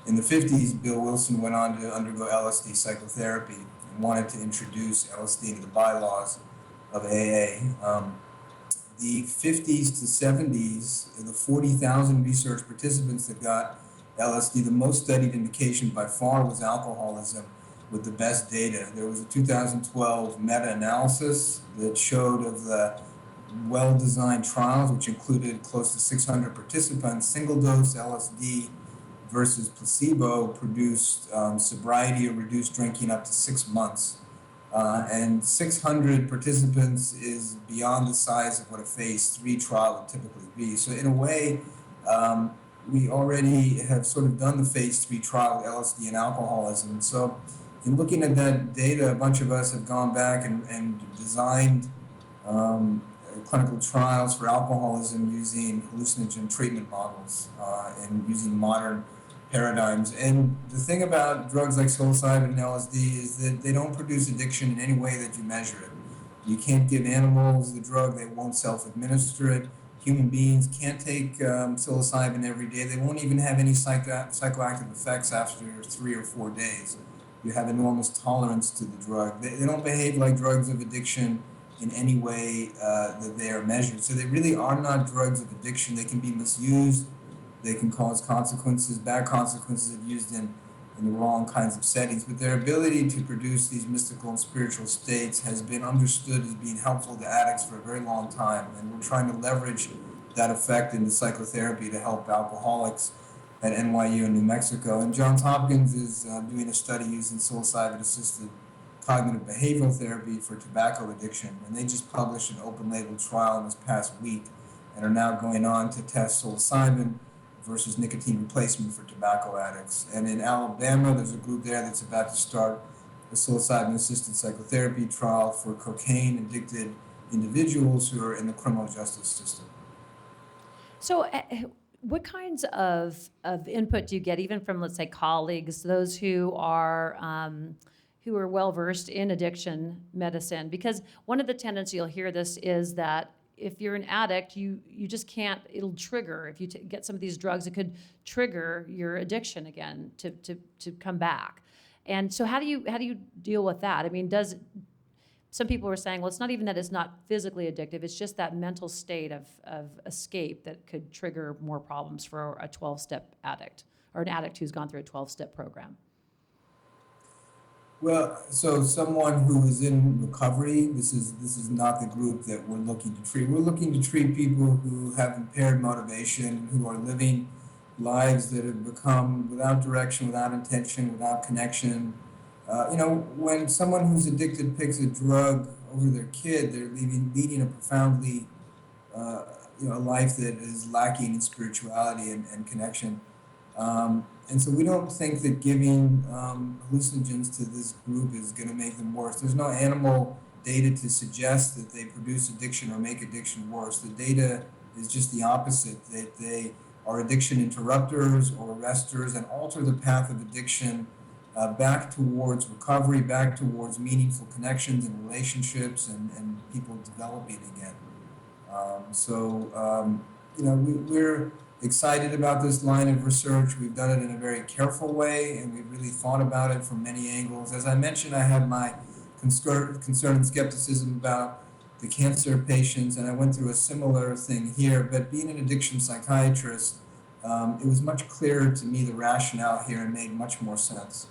In the 50s, Bill Wilson went on to undergo LSD psychotherapy and wanted to introduce LSD into the bylaws of AA. The 50s to 70s, the 40,000 research participants that got LSD. The most studied indication by far was alcoholism, with the best data. There was a 2012 meta-analysis that showed of the well-designed trials, which included close to 600 participants, single-dose LSD versus placebo produced sobriety or reduced drinking up to 6 months. And 600 participants is beyond the size of what a phase 3 trial would typically be. So in a way, we already have sort of done the phase 3 trial with LSD and alcoholism. So in looking at that data, a bunch of us have gone back and designed clinical trials for alcoholism using hallucinogen treatment models and using modern paradigms. And the thing about drugs like psilocybin and LSD is that they don't produce addiction in any way that you measure it. You can't give animals the drug, they won't self-administer it. Human beings can't take psilocybin every day. They won't even have any psychoactive effects after 3 or 4 days. You have enormous tolerance to the drug. They don't behave like drugs of addiction in any way that they are measured. So they really are not drugs of addiction. They can be misused. They can cause consequences, bad consequences if used in the wrong kinds of settings. But their ability to produce these mystical and spiritual states has been understood as being helpful to addicts for a very long time. And we're trying to leverage that effect into psychotherapy to help alcoholics at NYU in New Mexico. And Johns Hopkins is doing a study using psilocybin-assisted cognitive behavioral therapy for tobacco addiction. And they just published an open-label trial in this past week and are now going on to test psilocybin versus nicotine replacement for tobacco addicts. And in Alabama, there's a group there that's about to start a psilocybin-assisted psychotherapy trial for cocaine-addicted individuals who are in the criminal justice system. So what kinds of input do you get, even from, let's say, colleagues, those who are well-versed in addiction medicine? Because one of the tendencies, you'll hear this, is that if you're an addict, you just can't, it'll trigger. If you get some of these drugs, it could trigger your addiction again to come back. And so how do you deal with that? I mean, some people were saying, well, it's not even that it's not physically addictive, it's just that mental state of escape that could trigger more problems for a 12-step addict or an addict who's gone through a 12-step program. Well, so someone who is in recovery, this is not the group that we're looking to treat. We're looking to treat people who have impaired motivation, who are living lives that have become without direction, without intention, without connection. When someone who's addicted picks a drug over their kid, they're leading a profoundly, a life that is lacking in spirituality and connection. And so we don't think that giving hallucinogens to this group is going to make them worse. There's no animal data to suggest that they produce addiction or make addiction worse. The data is just the opposite, that they are addiction interrupters or arresters and alter the path of addiction back towards recovery, back towards meaningful connections and relationships and people developing again. We're excited about this line of research. We've done it in a very careful way, and we've really thought about it from many angles. As I mentioned, I had my concern and skepticism about the cancer patients, and I went through a similar thing here. But being an addiction psychiatrist, it was much clearer to me the rationale here and made much more sense.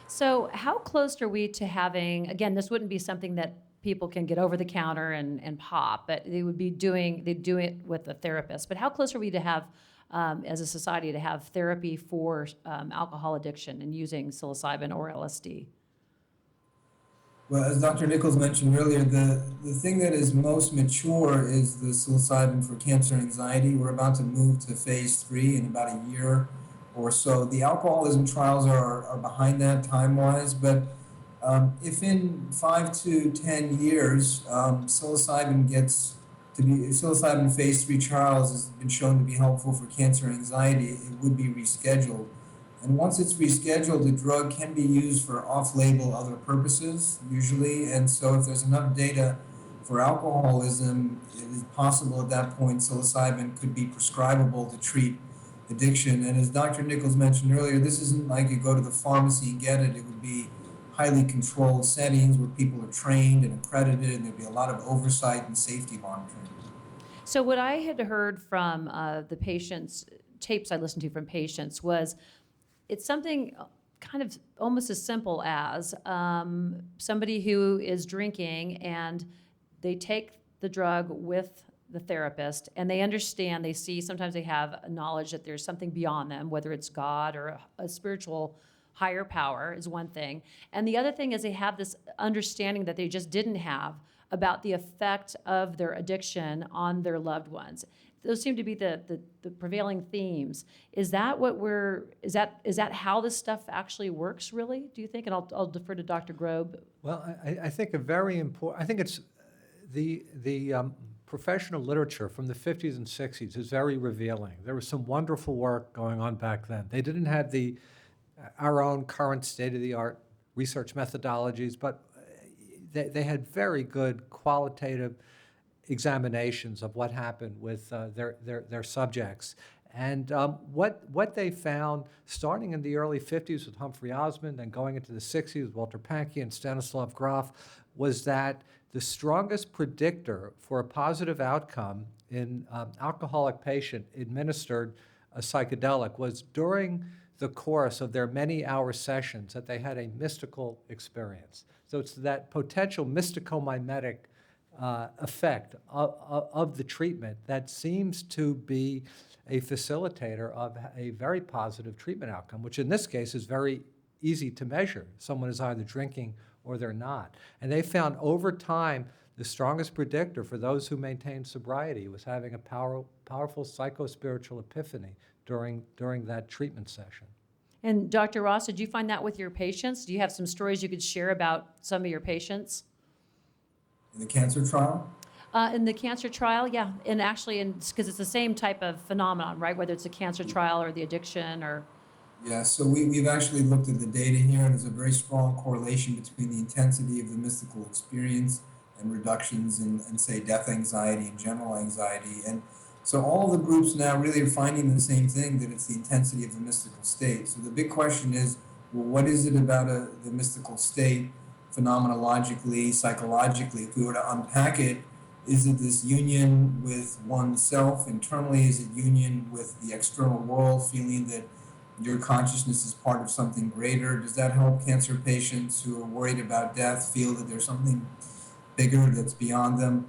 So how close are we to having, again, this wouldn't be something that people can get over the counter and pop, but they'd do it with a therapist. But how close are we to have, as a society, to have therapy for alcohol addiction and using psilocybin or LSD? Well, as Dr. Nichols mentioned earlier, the thing that is most mature is the psilocybin for cancer and anxiety. We're about to move to phase 3 in about a year or so. The alcoholism trials are behind that time-wise, but if in 5 to 10 years psilocybin phase 3 trials has been shown to be helpful for cancer and anxiety, it would be rescheduled. And once it's rescheduled, the drug can be used for off-label other purposes, usually. And so if there's enough data for alcoholism, it is possible at that point psilocybin could be prescribable to treat addiction. And as Dr. Nichols mentioned earlier, this isn't like you go to the pharmacy and get it. It would be highly controlled settings where people are trained and accredited, and there'd be a lot of oversight and safety monitoring. So what I had heard from the patients tapes I listened to from patients was it's something kind of almost as simple as somebody who is drinking and they take the drug with the therapist and they understand, they see, sometimes they have knowledge that there's something beyond them, whether it's God or a spiritual higher power is one thing. And the other thing is they have this understanding that they just didn't have about the effect of their addiction on their loved ones. Those seem to be the prevailing themes. Is that what is that how this stuff actually works, really, do you think? And I'll defer to Dr. Grobe. Well, I think a very important, I think it's the professional literature from the 50s and 60s is very revealing. There was some wonderful work going on back then. They didn't have our own current state-of-the-art research methodologies, but they had very good qualitative examinations of what happened with their subjects. And what they found, starting in the early 50s with Humphrey Osmond and going into the 60s with Walter Pankey and Stanislav Grof, was that the strongest predictor for a positive outcome in alcoholic patient administered a psychedelic was during the course of their many-hour sessions that they had a mystical experience. So it's that potential mysticomimetic effect of the treatment that seems to be a facilitator of a very positive treatment outcome, which in this case is very easy to measure. Someone is either drinking or they're not. And they found over time the strongest predictor for those who maintained sobriety was having a powerful psychospiritual epiphany during that treatment session. And Dr. Ross, did you find that with your patients? Do you have some stories you could share about some of your patients? In the cancer trial? In the cancer trial, yeah. And actually, because it's the same type of phenomenon, right? Whether it's a cancer trial or the addiction or... Yeah, so we've actually looked at the data here, and there's a very strong correlation between the intensity of the mystical experience and reductions in say, death anxiety and general anxiety. And so all the groups now really are finding the same thing, that it's the intensity of the mystical state. So the big question is, well, what is it about the mystical state, phenomenologically, psychologically? If we were to unpack it, is it this union with oneself internally? Is it union with the external world, feeling that your consciousness is part of something greater? Does that help cancer patients who are worried about death feel that there's something bigger that's beyond them?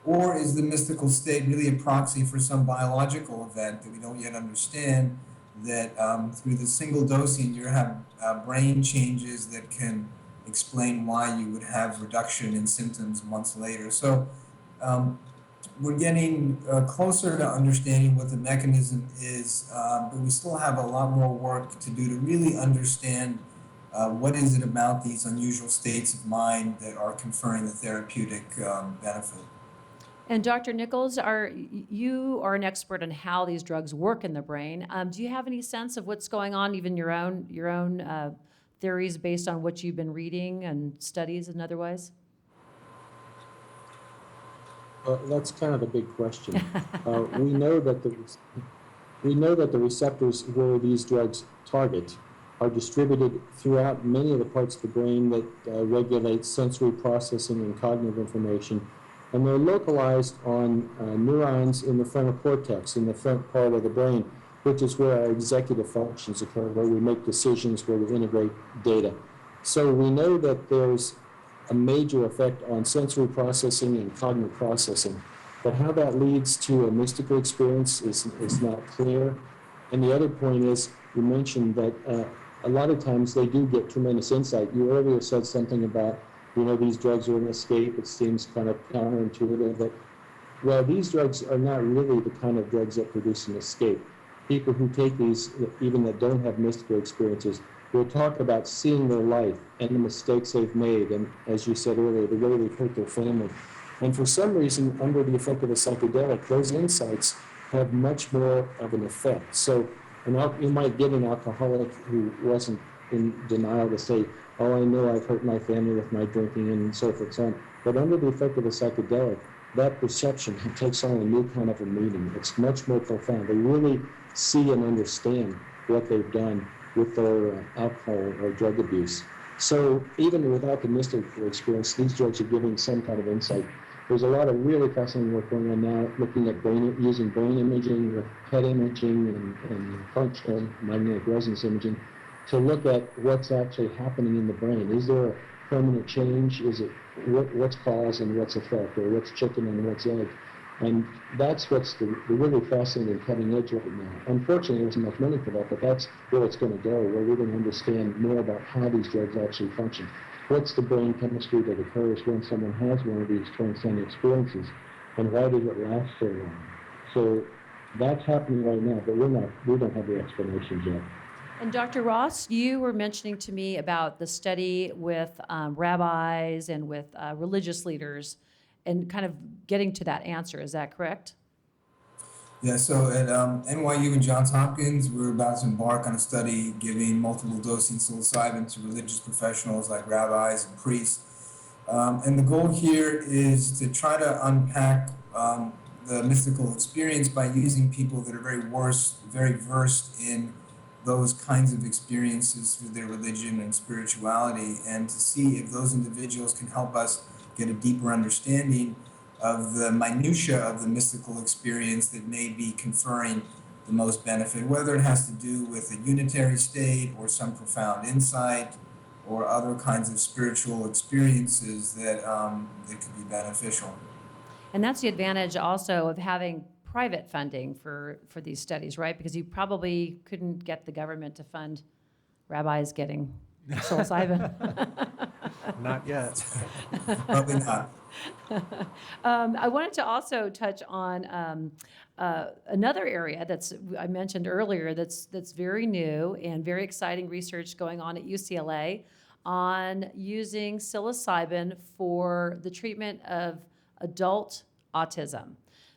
Or is the mystical state really a proxy for some biological event that we don't yet understand, that through the single dosing you have brain changes that can explain why you would have reduction in symptoms months later? So we're getting closer to understanding what the mechanism is, but we still have a lot more work to do to really understand what is it about these unusual states of mind that are conferring the therapeutic benefit. And Dr. Nichols, you are an expert on how these drugs work in the brain. Do you have any sense of what's going on, even your own theories based on what you've been reading and studies and otherwise? That's kind of the big question. We know that the receptors where these drugs target are distributed throughout many of the parts of the brain that regulate sensory processing and cognitive information, and they're localized on neurons in the frontal cortex, in the front part of the brain, which is where our executive functions occur, where we make decisions, where we integrate data. So we know that there's a major effect on sensory processing and cognitive processing. But how that leads to a mystical experience is not clear. And the other point is, you mentioned that a lot of times they do get tremendous insight. You earlier said something about, these drugs are an escape. It seems kind of counterintuitive. But, well, these drugs are not really the kind of drugs that produce an escape. People who take these, even that don't have mystical experiences, will talk about seeing their life and the mistakes they've made, and as you said earlier, the way they've hurt their family. And for some reason, under the effect of a psychedelic, those insights have much more of an effect. So you might get an alcoholic who wasn't in denial to say, oh, I know I've hurt my family with my drinking and so forth and so on. But under the effect of a psychedelic, that perception takes on a new kind of a meaning. It's much more profound. They really see and understand what they've done with their alcohol or drug abuse. So even without the mystical experience, these drugs are giving some kind of insight. There's a lot of really fascinating work going on now, looking at using brain imaging with PET imaging and functional magnetic resonance imaging to look at what's actually happening in the brain. Is there a permanent change? Is it what's cause and what's effect, or what's chicken and what's egg? And that's what's the really fascinating cutting edge right now. Unfortunately, there isn't much money for that, but that's where it's going to go, where we're going to understand more about how these drugs actually function. What's the brain chemistry that occurs when someone has one of these transcendent experiences, and why does it last so long? So that's happening right now, but we don't have the explanations yet. And Dr. Ross, you were mentioning to me about the study with rabbis and with religious leaders and kind of getting to that answer. Is that correct? Yeah, so at NYU and Johns Hopkins, we're about to embark on a study giving multiple dosing psilocybin to religious professionals like rabbis and priests. And the goal here is to try to unpack the mystical experience by using people that are very versed in those kinds of experiences through their religion and spirituality, and to see if those individuals can help us get a deeper understanding of the minutia of the mystical experience that may be conferring the most benefit, whether it has to do with a unitary state or some profound insight or other kinds of spiritual experiences that could be beneficial. And that's the advantage also of having private funding for these studies, right? Because you probably couldn't get the government to fund rabbis getting psilocybin. Not yet. Probably not. I wanted to also touch on another area I mentioned earlier that's very new and very exciting research going on at UCLA on using psilocybin for the treatment of adult autism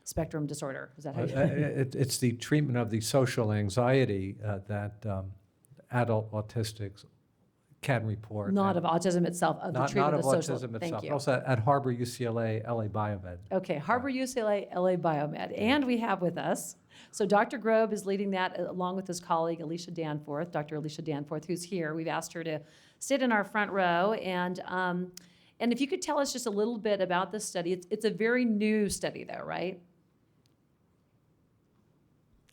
spectrum disorder. Is that how you It's the treatment of the social anxiety that adult autistics can report. Not of autism itself, of the treatment of the social. Autism Thank itself. you. Also at Harbor, UCLA, LA Biomed. Okay, Harbor, UCLA, LA Biomed. And we have with us, so Dr. Grobe is leading that along with his colleague, Dr. Alicia Danforth, who's here. We've asked her to sit in our front row. And if you could tell us just a little bit about this study. It's a very new study though, right?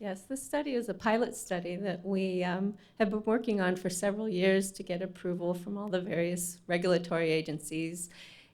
Yes, this study is a pilot study that we have been working on for several years to get approval from all the various regulatory agencies.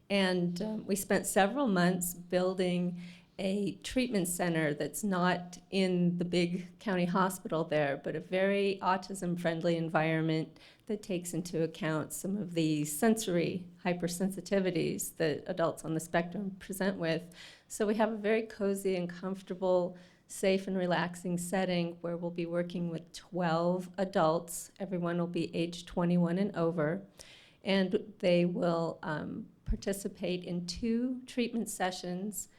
And we spent several months building a treatment center that's not in the big county hospital there, but a very autism-friendly environment that takes into account some of the sensory hypersensitivities that adults on the spectrum present with. So we have a very cozy and comfortable, safe and relaxing setting where we'll be working with 12 adults. Everyone will be age 21 and over, and they will participate in 2 treatment sessions.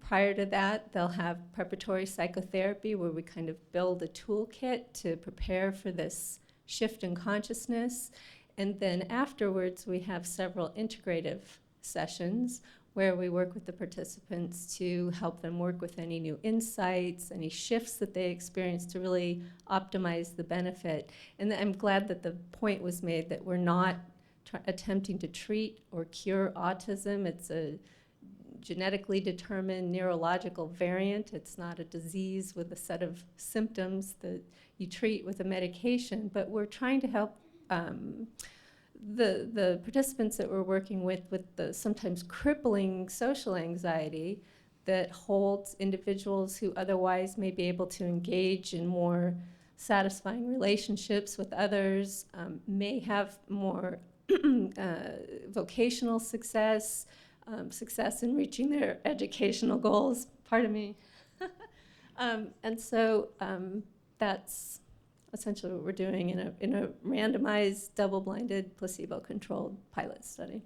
Prior to that, they'll have preparatory psychotherapy where we kind of build a toolkit to prepare for this shift in consciousness. And then afterwards, we have several integrative sessions where we work with the participants to help them work with any new insights, any shifts that they experience to really optimize the benefit. And I'm glad that the point was made that we're not attempting to treat or cure autism. It's a genetically determined neurological variant. It's not a disease with a set of symptoms that you treat with a medication, but we're trying to help the participants that we're working with the sometimes crippling social anxiety that holds individuals who otherwise may be able to engage in more satisfying relationships with others, may have more vocational success, success in reaching their educational goals, pardon me. And so that's essentially what we're doing in a randomized, double-blinded, placebo-controlled pilot study.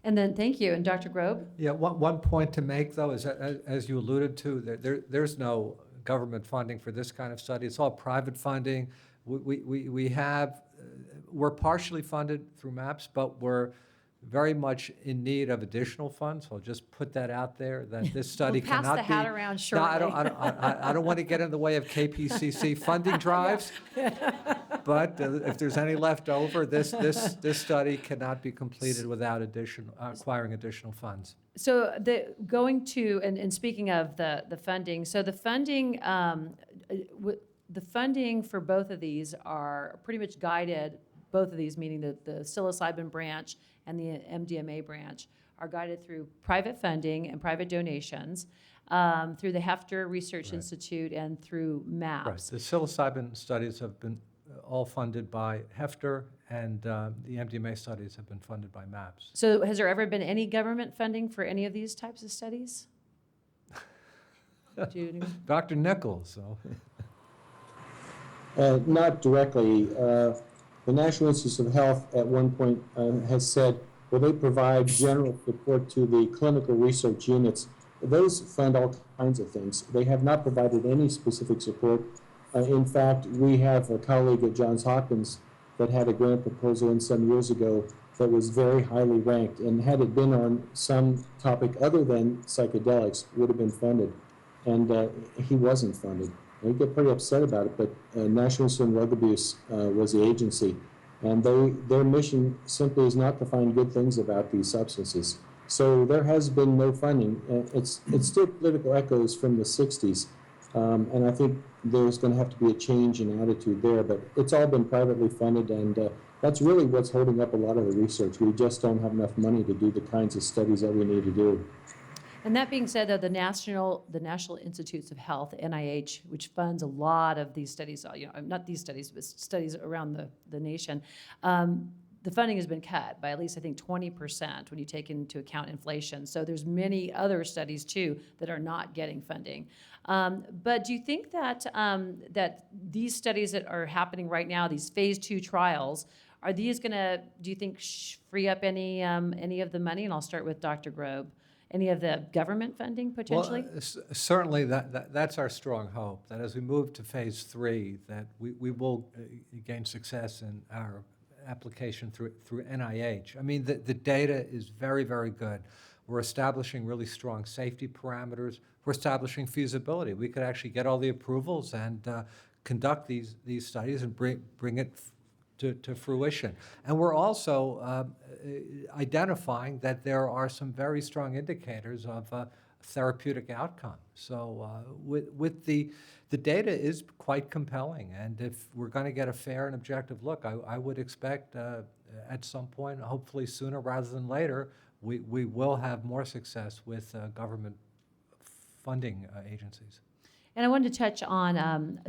And then, thank you. And Dr. Grobe? Yeah, one point to make, though, is that, as you alluded to, there's no government funding for this kind of study. It's all private funding. We're partially funded through MAPS, but we're very much in need of additional funds. So I'll just put that out there, that this study We'll pass cannot the be. hat around shortly. No, I don't want to get in the way of KPCC funding drives. But if there's any left over, this study cannot be completed without acquiring additional funds. So going to, and speaking of the funding, so the funding, the funding for both of these are pretty much guided, both of these, meaning the psilocybin branch and the MDMA branch, are guided through private funding and private donations, through the Heffter Research Right. Institute and through MAPS. Right. The psilocybin studies have been all funded by Heffter, and the MDMA studies have been funded by MAPS. So has there ever been any government funding for any of these types of studies? Do you- Dr. Nichols, so. Not directly. The National Institutes of Health at one point has said, well, they provide general support to the clinical research units. Those fund all kinds of things. They have not provided any specific support. In fact, we have a colleague at Johns Hopkins that had a grant proposal in some years ago that was very highly ranked, and had it been on some topic other than psychedelics, would have been funded. And he wasn't funded. We get pretty upset about it, but National Institute on Drug Abuse was the agency, and their mission simply is not to find good things about these substances. So there has been no funding. It's still political echoes from the 60s, and I think there's going to have to be a change in attitude there, but it's all been privately funded, and that's really what's holding up a lot of the research. We just don't have enough money to do the kinds of studies that we need to do. And that being said, though, the National Institutes of Health, NIH, which funds a lot of these studies, not these studies, but studies around the nation, the funding has been cut by at least, I think, 20% when you take into account inflation. So there's many other studies, too, that are not getting funding. But do you think that that these studies that are happening right now, these phase 2 trials, are these going to, do you think, free up any of the money? And I'll start with Dr. Grobe. Any of the government funding potentially? Well, certainly that's our strong hope, that as we move to phase 3, that we will gain success in our application through NIH. I mean, the data is very, very good. We're establishing really strong safety parameters. We're establishing feasibility. We could actually get all the approvals and conduct these studies and bring it to fruition. And we're also identifying that there are some very strong indicators of therapeutic outcome. So with the data is quite compelling, and if we're going to get a fair and objective look, I would expect at some point, hopefully sooner rather than later, we will have more success with government funding agencies. And I wanted to touch on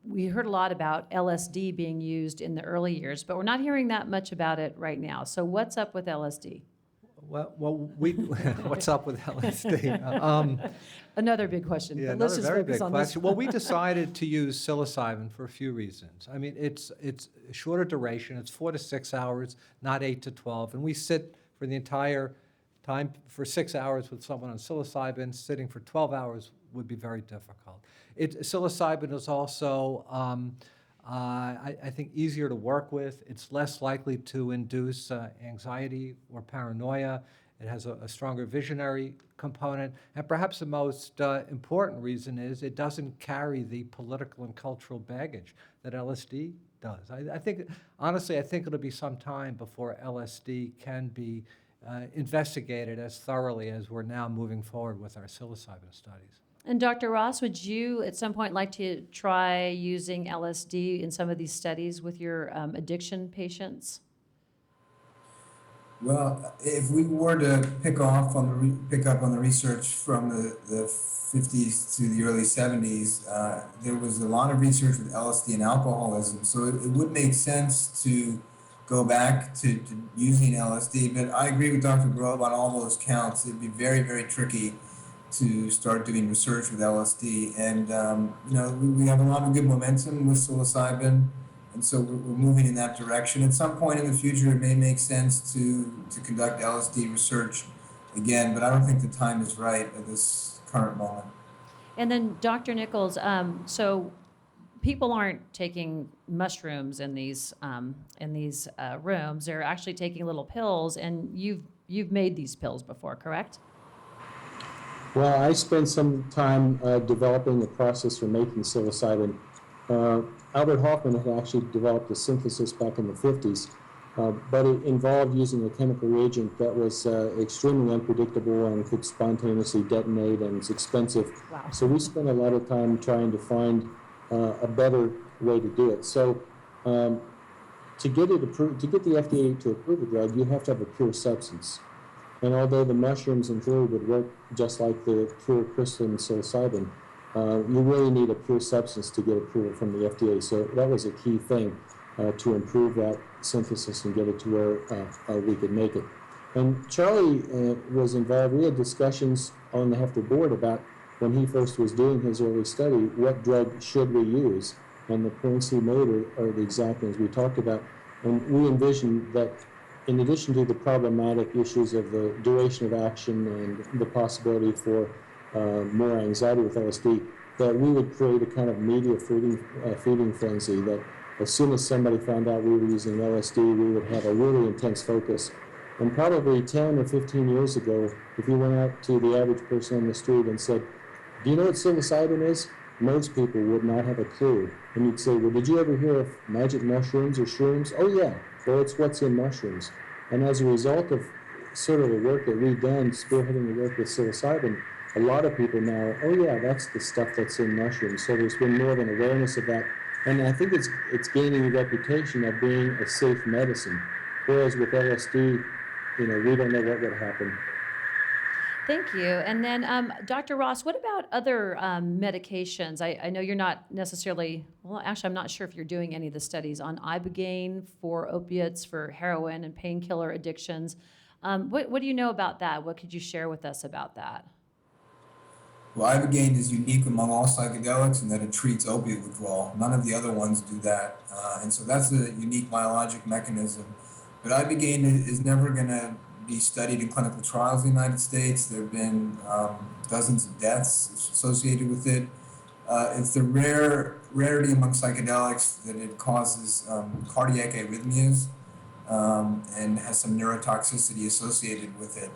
we heard a lot about LSD being used in the early years, but we're not hearing that much about it right now. So what's up with LSD? Well, what's up with LSD? Another big question. Yeah, but let's another just very focus big on question. this. Well, we decided to use psilocybin for a few reasons. I mean, it's a shorter duration. It's 4 to 6 hours, not 8 to 12. And we sit for the entire time for 6 hours with someone on psilocybin. Sitting for 12 hours would be very difficult. Psilocybin is also, I think, easier to work with. It's less likely to induce anxiety or paranoia. It has a stronger visionary component. And perhaps the most important reason is it doesn't carry the political and cultural baggage that LSD does. I think, honestly, I think it'll be some time before LSD can be investigated as thoroughly as we're now moving forward with our psilocybin studies. And Dr. Ross, would you at some point like to try using LSD in some of these studies with your addiction patients? Well, if we were to pick up on the research from the 50s to the early 70s, there was a lot of research with LSD and alcoholism. So it would make sense to go back to using LSD. But I agree with Dr. Grove on all those counts. It'd be very, very tricky to start doing research with LSD. And, we have a lot of good momentum with psilocybin. And so we're moving in that direction. At some point in the future, it may make sense to conduct LSD research again, but I don't think the time is right at this current moment. And then Dr. Nichols, so people aren't taking mushrooms in these rooms. They're actually taking little pills, and you've made these pills before, correct? Well, I spent some time developing the process for making psilocybin. Albert Hoffman had actually developed a synthesis back in the 50s, but it involved using a chemical reagent that was extremely unpredictable and could spontaneously detonate and is expensive. Wow. So we spent a lot of time trying to find a better way to do it. So to get it approved, to get the FDA to approve a drug, you have to have a pure substance. And although the mushrooms in theory would work just like the pure crystalline psilocybin, you really need a pure substance to get approval from the FDA. So that was a key thing to improve that synthesis and get it to where we could make it. And Charlie was involved. We had discussions on the Heffter board about when he first was doing his early study, what drug should we use? And the points he made are the exact things we talked about. And we envisioned that in addition to the problematic issues of the duration of action and the possibility for more anxiety with LSD, that we would create a kind of media feeding frenzy, that as soon as somebody found out we were using LSD, we would have a really intense focus. And probably 10 or 15 years ago, if you went out to the average person on the street and said, do you know what psilocybin is? Most people would not have a clue. And you'd say, well, did you ever hear of magic mushrooms or shrooms? Oh yeah, well, it's what's in mushrooms. And as a result of sort of the work that we've done, spearheading the work with psilocybin, a lot of people now, oh yeah, that's the stuff that's in mushrooms. So there's been more of an awareness of that. And I think it's gaining a reputation of being a safe medicine. Whereas with LSD, we don't know what would happen. Thank you. And then, Dr. Ross, what about other medications? I know you're not necessarily, well, actually, I'm not sure if you're doing any of the studies on ibogaine for opiates, for heroin and painkiller addictions. What do you know about that? What could you share with us about that? Well, ibogaine is unique among all psychedelics in that it treats opiate withdrawal. None of the other ones do that. And so that's a unique biologic mechanism. But ibogaine is never going to be studied in clinical trials in the United States. There have been dozens of deaths associated with it. It's the rarity among psychedelics that it causes cardiac arrhythmias and has some neurotoxicity associated with it.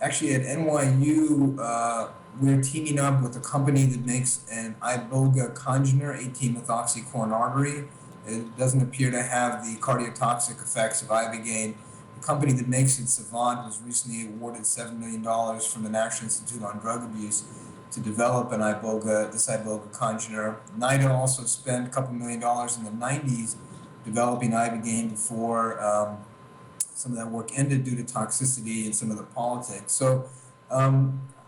Actually, at NYU, we're teaming up with a company that makes an iboga congener, 18-methoxycorn artery. It doesn't appear to have the cardiotoxic effects of ibogaine. The company that makes it, Savant, was recently awarded $7 million from the National Institute on Drug Abuse to develop this iboga congener. NIDA also spent a couple $1 million in the 90s developing ibogaine before some of that work ended due to toxicity and some of the politics. So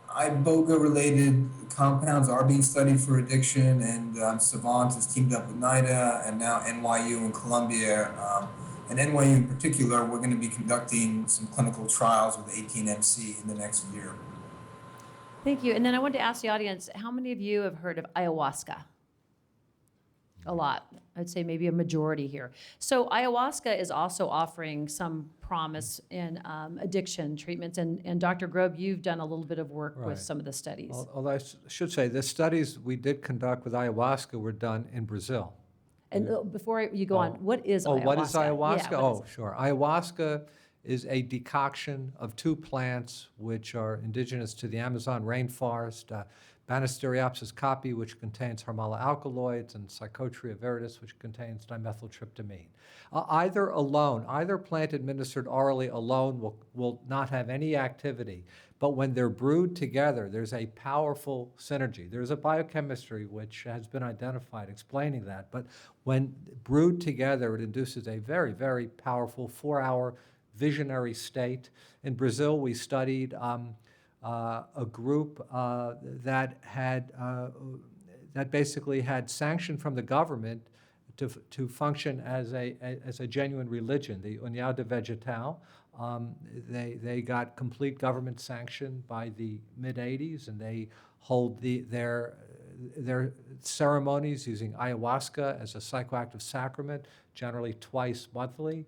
iboga-related compounds are being studied for addiction, and Savant has teamed up with NIDA and now NYU and Columbia. And NYU in particular, we're going to be conducting some clinical trials with 18MC in the next year. Thank you. And then I wanted to ask the audience, how many of you have heard of ayahuasca? A lot. I'd say maybe a majority here. So ayahuasca is also offering some promise in addiction treatments. And Dr. Grobe, you've done a little bit of work with some of the studies. Although I should say, the studies we did conduct with ayahuasca were done in Brazil. And before you go on, what is ayahuasca? What is ayahuasca? Yeah, Sure. Ayahuasca is a decoction of two plants which are indigenous to the Amazon rainforest. Banisteriopsis caapi, which contains harmala alkaloids, and Psychotria viridis, which contains dimethyltryptamine. Either plant administered orally alone will not have any activity, but when they're brewed together, there's a powerful synergy. There's a biochemistry which has been identified explaining that, but when brewed together, it induces a very, very powerful 4-hour visionary state. In Brazil, we studied a group that basically had sanction from the government to function as a genuine religion, the União de Vegetal. They got complete government sanction by the mid-'80s, and they hold their ceremonies using ayahuasca as a psychoactive sacrament, generally twice monthly.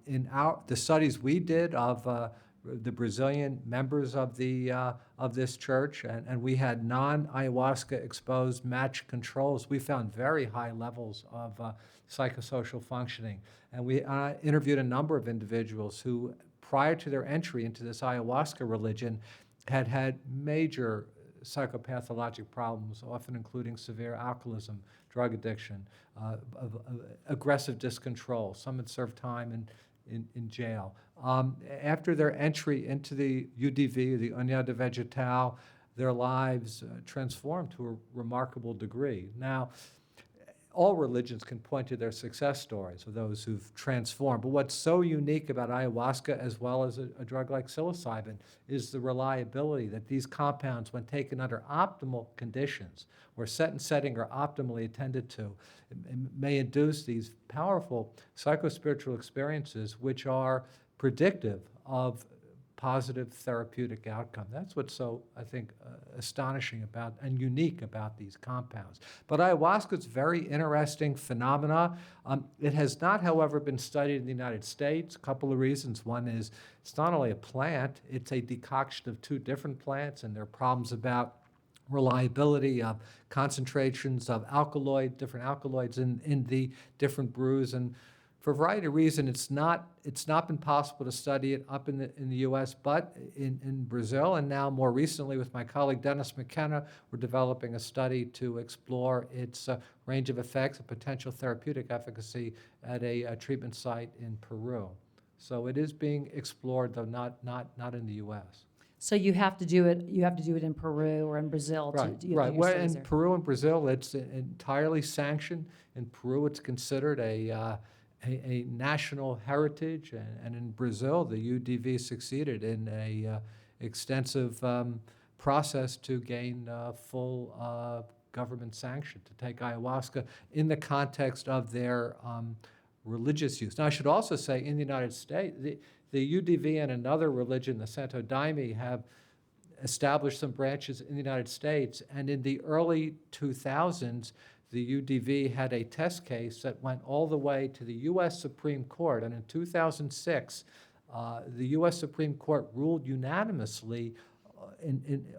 In the studies we did of the Brazilian members of this church, and we had non-ayahuasca exposed matched controls. We found very high levels of psychosocial functioning. And we interviewed a number of individuals who, prior to their entry into this ayahuasca religion, had major psychopathologic problems, often including severe alcoholism, drug addiction, aggressive discontrol. Some had served time in jail. After their entry into the UDV, the Union de Végétal, their lives transformed to a remarkable degree. Now, all religions can point to their success stories of those who've transformed. But what's so unique about ayahuasca, as well as a drug like psilocybin, is the reliability that these compounds, when taken under optimal conditions, where set and setting are optimally attended to, may induce these powerful psychospiritual experiences which are predictive of positive therapeutic outcome. That's what's so, I think, astonishing about and unique about these compounds. But ayahuasca is a very interesting phenomena. It has not, however, been studied in the United States. A couple of reasons. One is it's not only a plant, it's a decoction of two different plants, and there are problems about reliability of concentrations of different alkaloids in the different brews. And for a variety of reasons, it's not been possible to study it up in the U.S., but in Brazil, and now more recently with my colleague Dennis McKenna, we're developing a study to explore its range of effects, a potential therapeutic efficacy at a treatment site in Peru. So it is being explored, though not in the U.S. So you have to do it. You have to do it in Peru or in Brazil. Right, to right. do your Well, studies in there. Peru and Brazil, it's entirely sanctioned. In Peru, it's considered a national heritage, and in Brazil, the UDV succeeded in a extensive process to gain full government sanction to take ayahuasca in the context of their religious use. Now, I should also say, in the United States, the UDV and another religion, the Santo Daime, have established some branches in the United States, and in the early 2000s, the UDV had a test case that went all the way to the U.S. Supreme Court, and in 2006, the U.S. Supreme Court ruled unanimously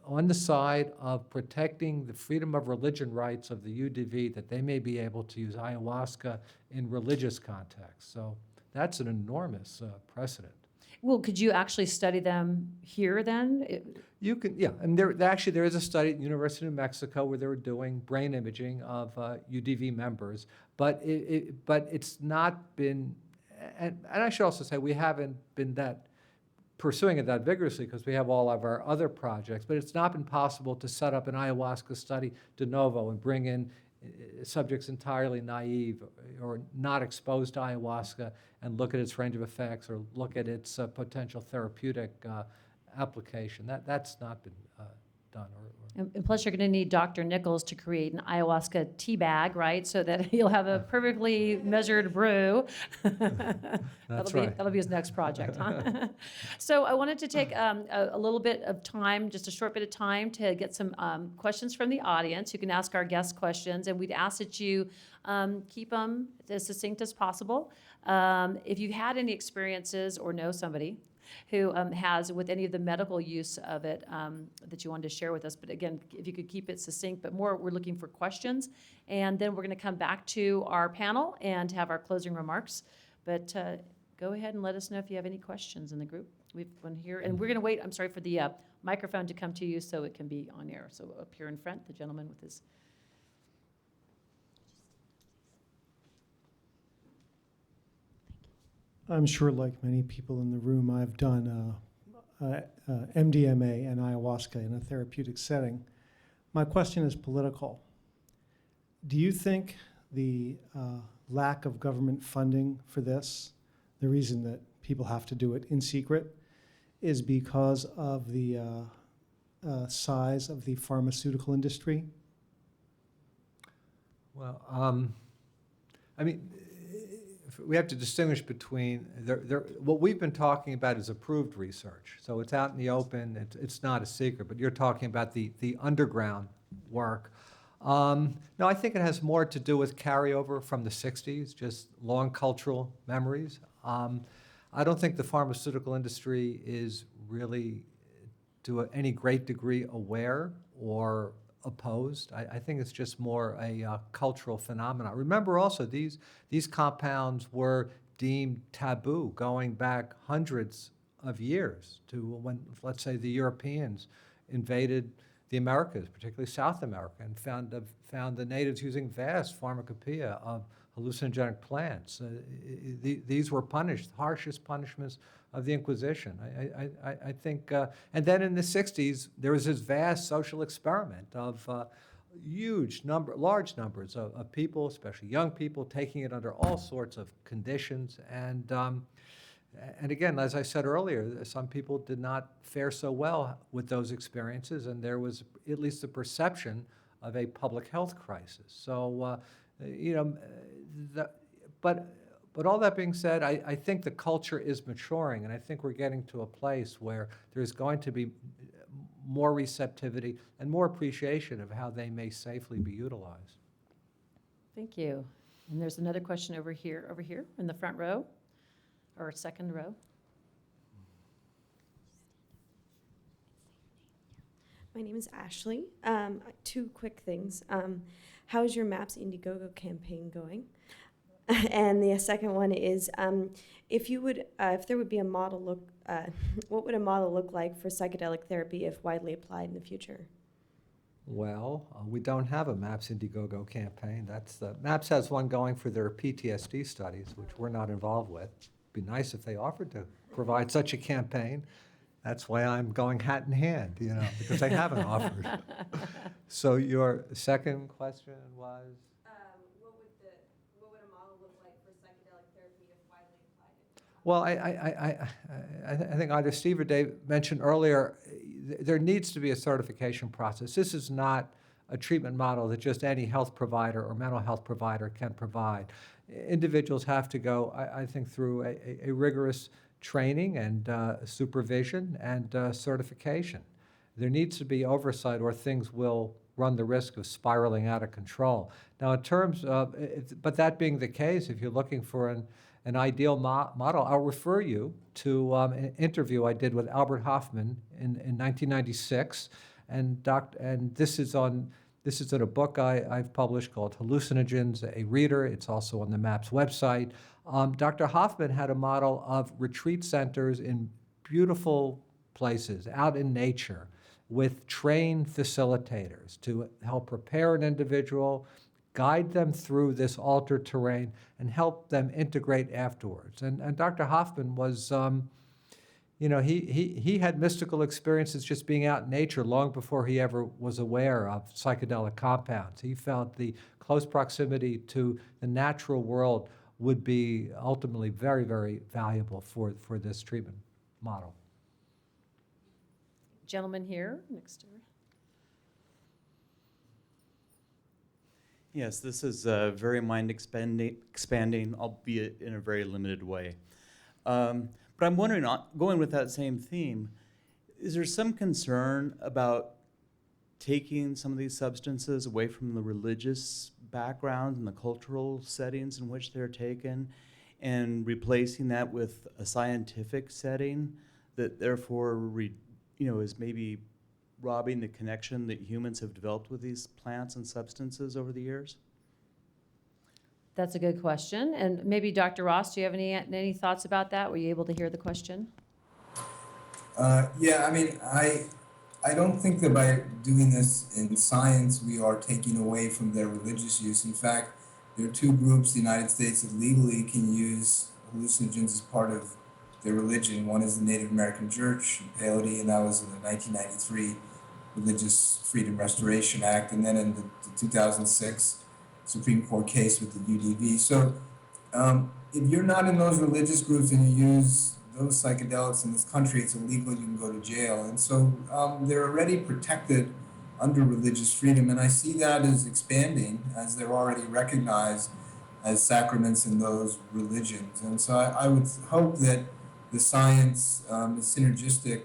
on the side of protecting the freedom of religion rights of the UDV, that they may be able to use ayahuasca in religious contexts. So that's an enormous precedent. Well, could you actually study them here then? You can, yeah, and there is a study at the University of New Mexico where they were doing brain imaging of UDV members, but it's not been, and I should also say we haven't been pursuing it that vigorously because we have all of our other projects, but it's not been possible to set up an ayahuasca study de novo and bring in subjects entirely naive or not exposed to ayahuasca and look at its range of effects or look at its potential therapeutic application. That's not been done. And plus, you're going to need Dr. Nichols to create an ayahuasca tea bag, right? So that he'll have a perfectly measured brew. That'll be his next project, huh? So I wanted to take a little bit of time, just a short bit of time, to get some questions from the audience. You can ask our guests questions, and we'd ask that you keep them as succinct as possible. If you've had any experiences or know somebody who has with any of the medical use of it that you wanted to share with us. But again, if you could keep it succinct, but more, we're looking for questions. And then we're going to come back to our panel and have our closing remarks. But go ahead and let us know if you have any questions in the group. We've been here, and we're going to wait, I'm sorry, for the microphone to come to you so it can be on air. So up here in front, the gentleman with his... I'm sure, like many people in the room, I've done MDMA and ayahuasca in a therapeutic setting. My question is political. Do you think the lack of government funding for this, the reason that people have to do it in secret, is because of the size of the pharmaceutical industry? Well, I mean, we have to distinguish between, what we've been talking about is approved research. So it's out in the open, it's not a secret, but you're talking about the underground work. No, I think it has more to do with carryover from the 60s, just long cultural memories. I don't think the pharmaceutical industry is really, to any great degree, aware or opposed. I think it's just more a cultural phenomenon. Remember also, these compounds were deemed taboo going back hundreds of years to when, let's say, the Europeans invaded the Americas, particularly South America, and found the natives using vast pharmacopoeia of hallucinogenic plants. These were punished, harshest punishments of the Inquisition. I think, and then in the 60s, there was this vast social experiment of large numbers of people, especially young people, taking it under all sorts of conditions. And again, as I said earlier, some people did not fare so well with those experiences, and there was at least a perception of a public health crisis. So, but all that being said, I think the culture is maturing, and I think we're getting to a place where there's going to be more receptivity and more appreciation of how they may safely be utilized. Thank you. And there's another question over here in the front row, or second row. My name is Ashley. Two quick things. How is your MAPS Indiegogo campaign going? And the second one is, if there would be a model what would a model look like for psychedelic therapy if widely applied in the future? Well, we don't have a MAPS Indiegogo campaign. MAPS has one going for their PTSD studies, which we're not involved with. It'd be nice if they offered to provide such a campaign. That's why I'm going hat in hand, because they haven't offered. So your second question was? What would a model look like for psychedelic therapy if widely applied? Well, I think either Steve or Dave mentioned earlier, there needs to be a certification process. This is not a treatment model that just any health provider or mental health provider can provide. Individuals have to go, I think, through a rigorous training and supervision and certification. There needs to be oversight, or things will run the risk of spiraling out of control. Now, in terms of, but that being the case, if you're looking for an ideal model, I'll refer you to an interview I did with Albert Hoffman in 1996, and this is in a book I've published called Hallucinogens, a Reader. It's also on the MAPS website. Dr. Hoffman had a model of retreat centers in beautiful places, out in nature, with trained facilitators to help prepare an individual, guide them through this altered terrain, and help them integrate afterwards. And Dr. Hoffman was, he had mystical experiences just being out in nature long before he ever was aware of psychedelic compounds. He felt the close proximity to the natural world would be ultimately very, very valuable for this treatment model. Gentleman here next door. Yes, this is very mind expanding, albeit in a very limited way. But I'm wondering, going with that same theme, is there some concern about taking some of these substances away from the religious background and the cultural settings in which they're taken, and replacing that with a scientific setting that therefore is maybe robbing the connection that humans have developed with these plants and substances over the years? That's a good question. And maybe Dr. Ross, do you have any thoughts about that? Were you able to hear the question? Yeah, I mean, I don't think that by doing this in science, we are taking away from their religious use. In fact, there are two groups in the United States that legally can use hallucinogens as part of their religion. One is the Native American Church, Ph.D., and that was in the 1993 Religious Freedom Restoration Act, and then in the 2006 Supreme Court case with the UDV. So if you're not in those religious groups and you use those psychedelics in this country, it's illegal, you can go to jail. And so they're already protected under religious freedom, and I see that as expanding, as they're already recognized as sacraments in those religions. And so I would hope that the science is synergistic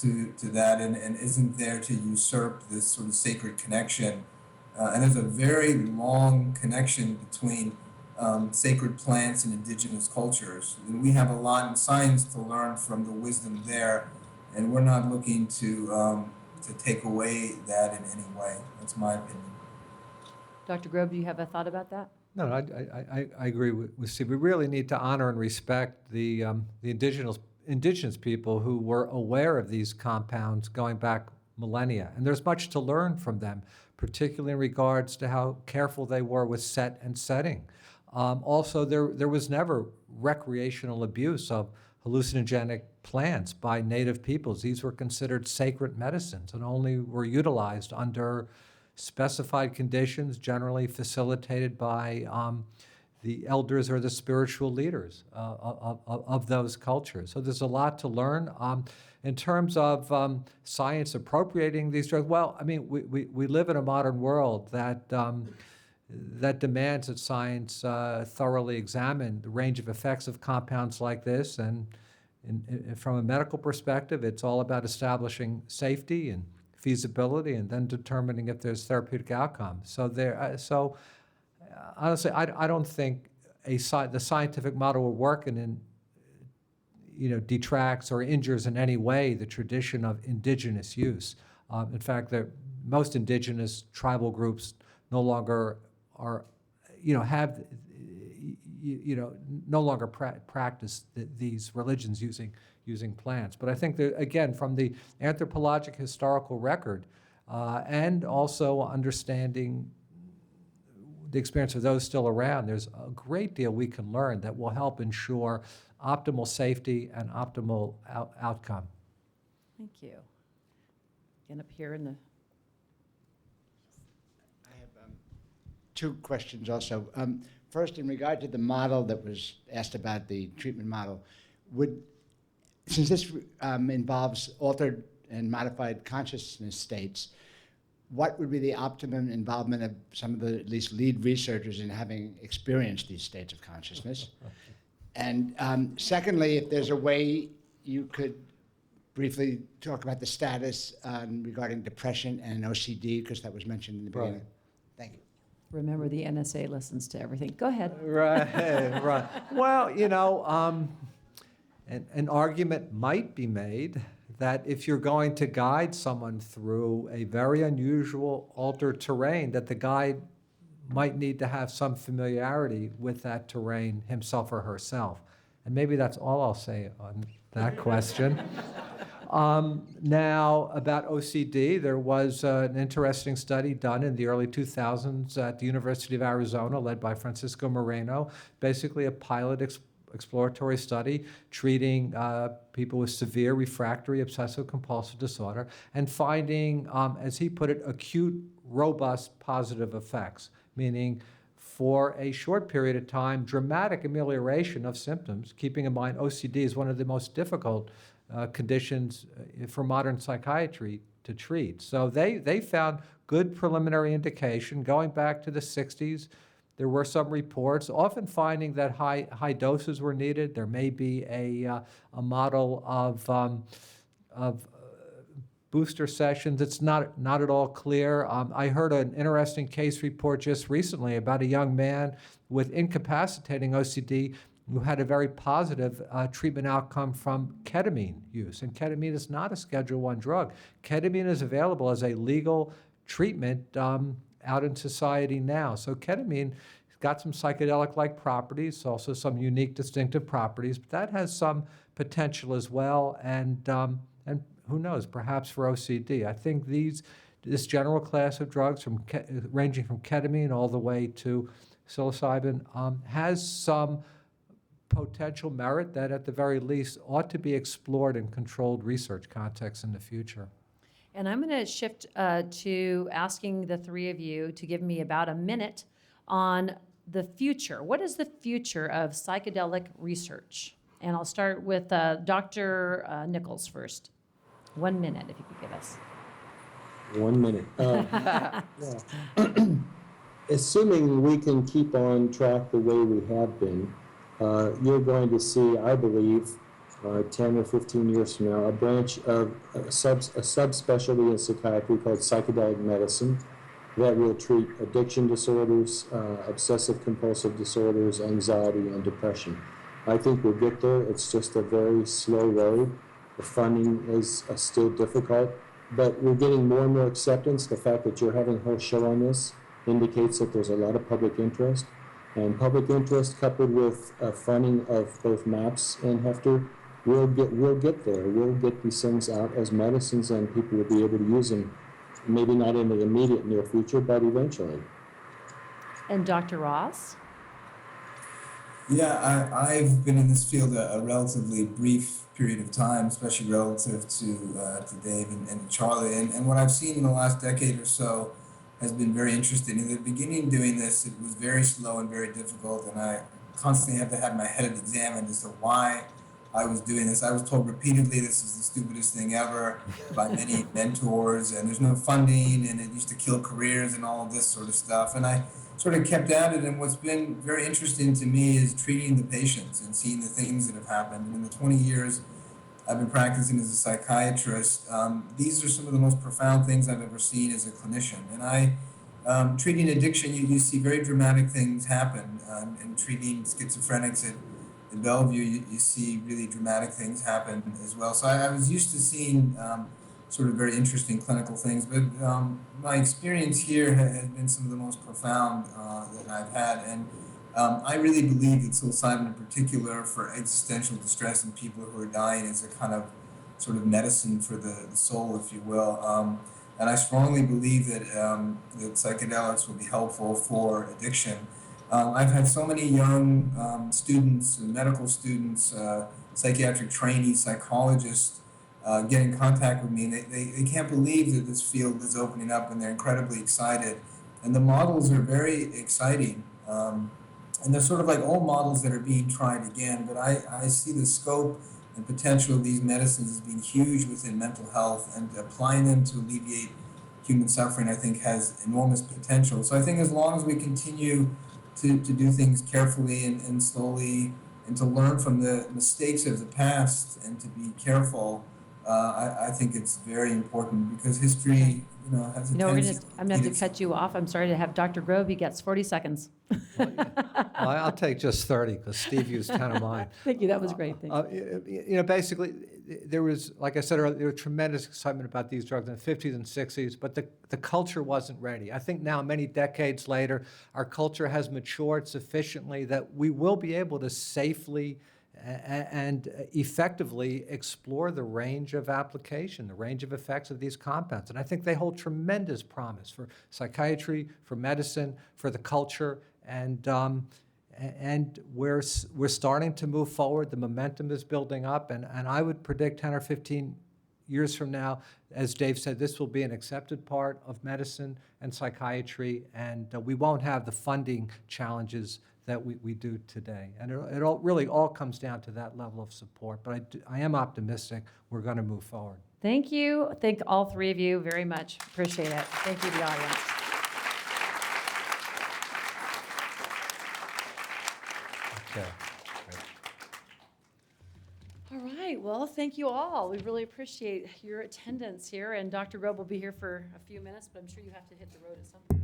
to that and isn't there to usurp this sort of sacred connection. And there's a very long connection between sacred plants and indigenous cultures. And we have a lot in science to learn from the wisdom there, and we're not looking to take away that in any way. That's my opinion. Dr. Grove, do you have a thought about that? No, I agree with Steve. We really need to honor and respect the indigenous people who were aware of these compounds going back millennia. And there's much to learn from them, particularly in regards to how careful they were with set and setting. Also, there was never recreational abuse of hallucinogenic plants by native peoples. These were considered sacred medicines and only were utilized under specified conditions, generally facilitated by the elders or the spiritual leaders of those cultures. So there's a lot to learn. In terms of science appropriating these drugs, well, I mean, we live in a modern world that that demands that science thoroughly examine the range of effects of compounds like this. And from a medical perspective, it's all about establishing safety and feasibility and then determining if there's therapeutic outcomes. So honestly, I don't think the scientific model we're working in detracts or injures in any way the tradition of indigenous use. In fact, most indigenous tribal groups no longer practice these religions using plants. But I think that, again, from the anthropologic historical record and also understanding the experience of those still around, there's a great deal we can learn that will help ensure optimal safety and optimal outcome. Thank you. Again, up here in the... I have two questions also. First, in regard to the model that was asked about, the treatment model, since this involves altered and modified consciousness states, what would be the optimum involvement of some of the at least lead researchers in having experienced these states of consciousness? And secondly, if there's a way you could briefly talk about the status regarding depression and OCD, because that was mentioned in the beginning. Thank you. Remember, the NSA listens to everything. Go ahead. Right. Well, an argument might be made that if you're going to guide someone through a very unusual altered terrain, that the guide might need to have some familiarity with that terrain himself or herself. And maybe that's all I'll say on that question. Now, about OCD, there was an interesting study done in the early 2000s at the University of Arizona, led by Francisco Moreno, basically a pilot exploratory study treating people with severe refractory obsessive-compulsive disorder and finding, as he put it, acute, robust positive effects, meaning for a short period of time, dramatic amelioration of symptoms. Keeping in mind OCD is one of the most difficult conditions for modern psychiatry to treat. So they found good preliminary indication going back to the 60s. There were some reports, often finding that high doses were needed. There may be a model of booster sessions. It's not at all clear. I heard an interesting case report just recently about a young man with incapacitating OCD who had a very positive treatment outcome from ketamine use. And ketamine is not a Schedule I drug. Ketamine is available as a legal treatment out in society now. So ketamine has got some psychedelic-like properties, also some unique distinctive properties, but that has some potential as well. And who knows, perhaps for OCD. I think this general class of drugs, ranging from ketamine all the way to psilocybin, has some potential merit that at the very least ought to be explored in controlled research contexts in the future. And I'm going to shift to asking the three of you to give me about a minute on the future. What is the future of psychedelic research? And I'll start with Dr. Nichols first. 1 minute, if you could give us. 1 minute. Assuming we can keep on track the way we have been, you're going to see, I believe, 10 or 15 years from now, a branch of a subspecialty in psychiatry called psychedelic medicine that will treat addiction disorders, obsessive-compulsive disorders, anxiety, and depression. I think we'll get there. It's just a very slow road. The funding is still difficult, but we're getting more and more acceptance. The fact that you're having a whole show on this indicates that there's a lot of public interest. And public interest coupled with funding of both MAPS and Heffter we'll get there. We'll get these things out as medicines, and people will be able to use them, maybe not in the immediate near future, but eventually. And Dr. Ross? Yeah, I've been in this field a relatively brief period of time, especially relative to Dave and Charlie. And what I've seen in the last decade or so has been very interesting. In the beginning doing this, it was very slow and very difficult, and I constantly had to have my head examined as to why I was doing this. I was told repeatedly this is the stupidest thing ever by many mentors, and there's no funding, and it used to kill careers and all of this sort of stuff. And I sort of kept at it, and what's been very interesting to me is treating the patients and seeing the things that have happened. And in the 20 years I've been practicing as a psychiatrist, these are some of the most profound things I've ever seen as a clinician. And treating addiction, you see very dramatic things happen. And treating schizophrenics at Bellevue, you see really dramatic things happen as well. So I was used to seeing sort of very interesting clinical things, but my experience here has been some of the most profound that I've had. And I really believe that psilocybin in particular for existential distress in people who are dying is a kind of sort of medicine for the soul, if you will. And I strongly believe that psychedelics will be helpful for addiction. I've had so many young students, medical students, psychiatric trainees, psychologists get in contact with me, and they can't believe that this field is opening up, and they're incredibly excited. And the models are very exciting. And they're sort of like old models that are being tried again, but I see the scope and potential of these medicines as being huge within mental health, and applying them to alleviate human suffering, I think, has enormous potential. So I think as long as we continue to do things carefully and slowly, and to learn from the mistakes of the past and to be careful, I think it's very important, because history, has a tendency. I'm going to have to cut you off. I'm sorry to have Dr. Grove. He gets 40 seconds. Well, I'll take just 30 because Steve used 10 of mine. Thank you. That was great. Thank you. Basically, there was, like I said earlier, there was tremendous excitement about these drugs in the 50s and 60s, but the culture wasn't ready. I think now, many decades later, our culture has matured sufficiently that we will be able to safely and effectively explore the range of application, the range of effects of these compounds. And I think they hold tremendous promise for psychiatry, for medicine, for the culture, and we're starting to move forward. The momentum is building up, and I would predict 10 or 15 years from now, as Dave said, this will be an accepted part of medicine and psychiatry, and we won't have the funding challenges that we do today. And it all really all comes down to that level of support. But I am optimistic we're going to move forward. Thank you. Thank all three of you very much. Appreciate it. Thank you, the audience. Okay. All right. Well, thank you all. We really appreciate your attendance here. And Dr. Grove will be here for a few minutes, but I'm sure you have to hit the road at some point.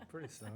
Pretty soon.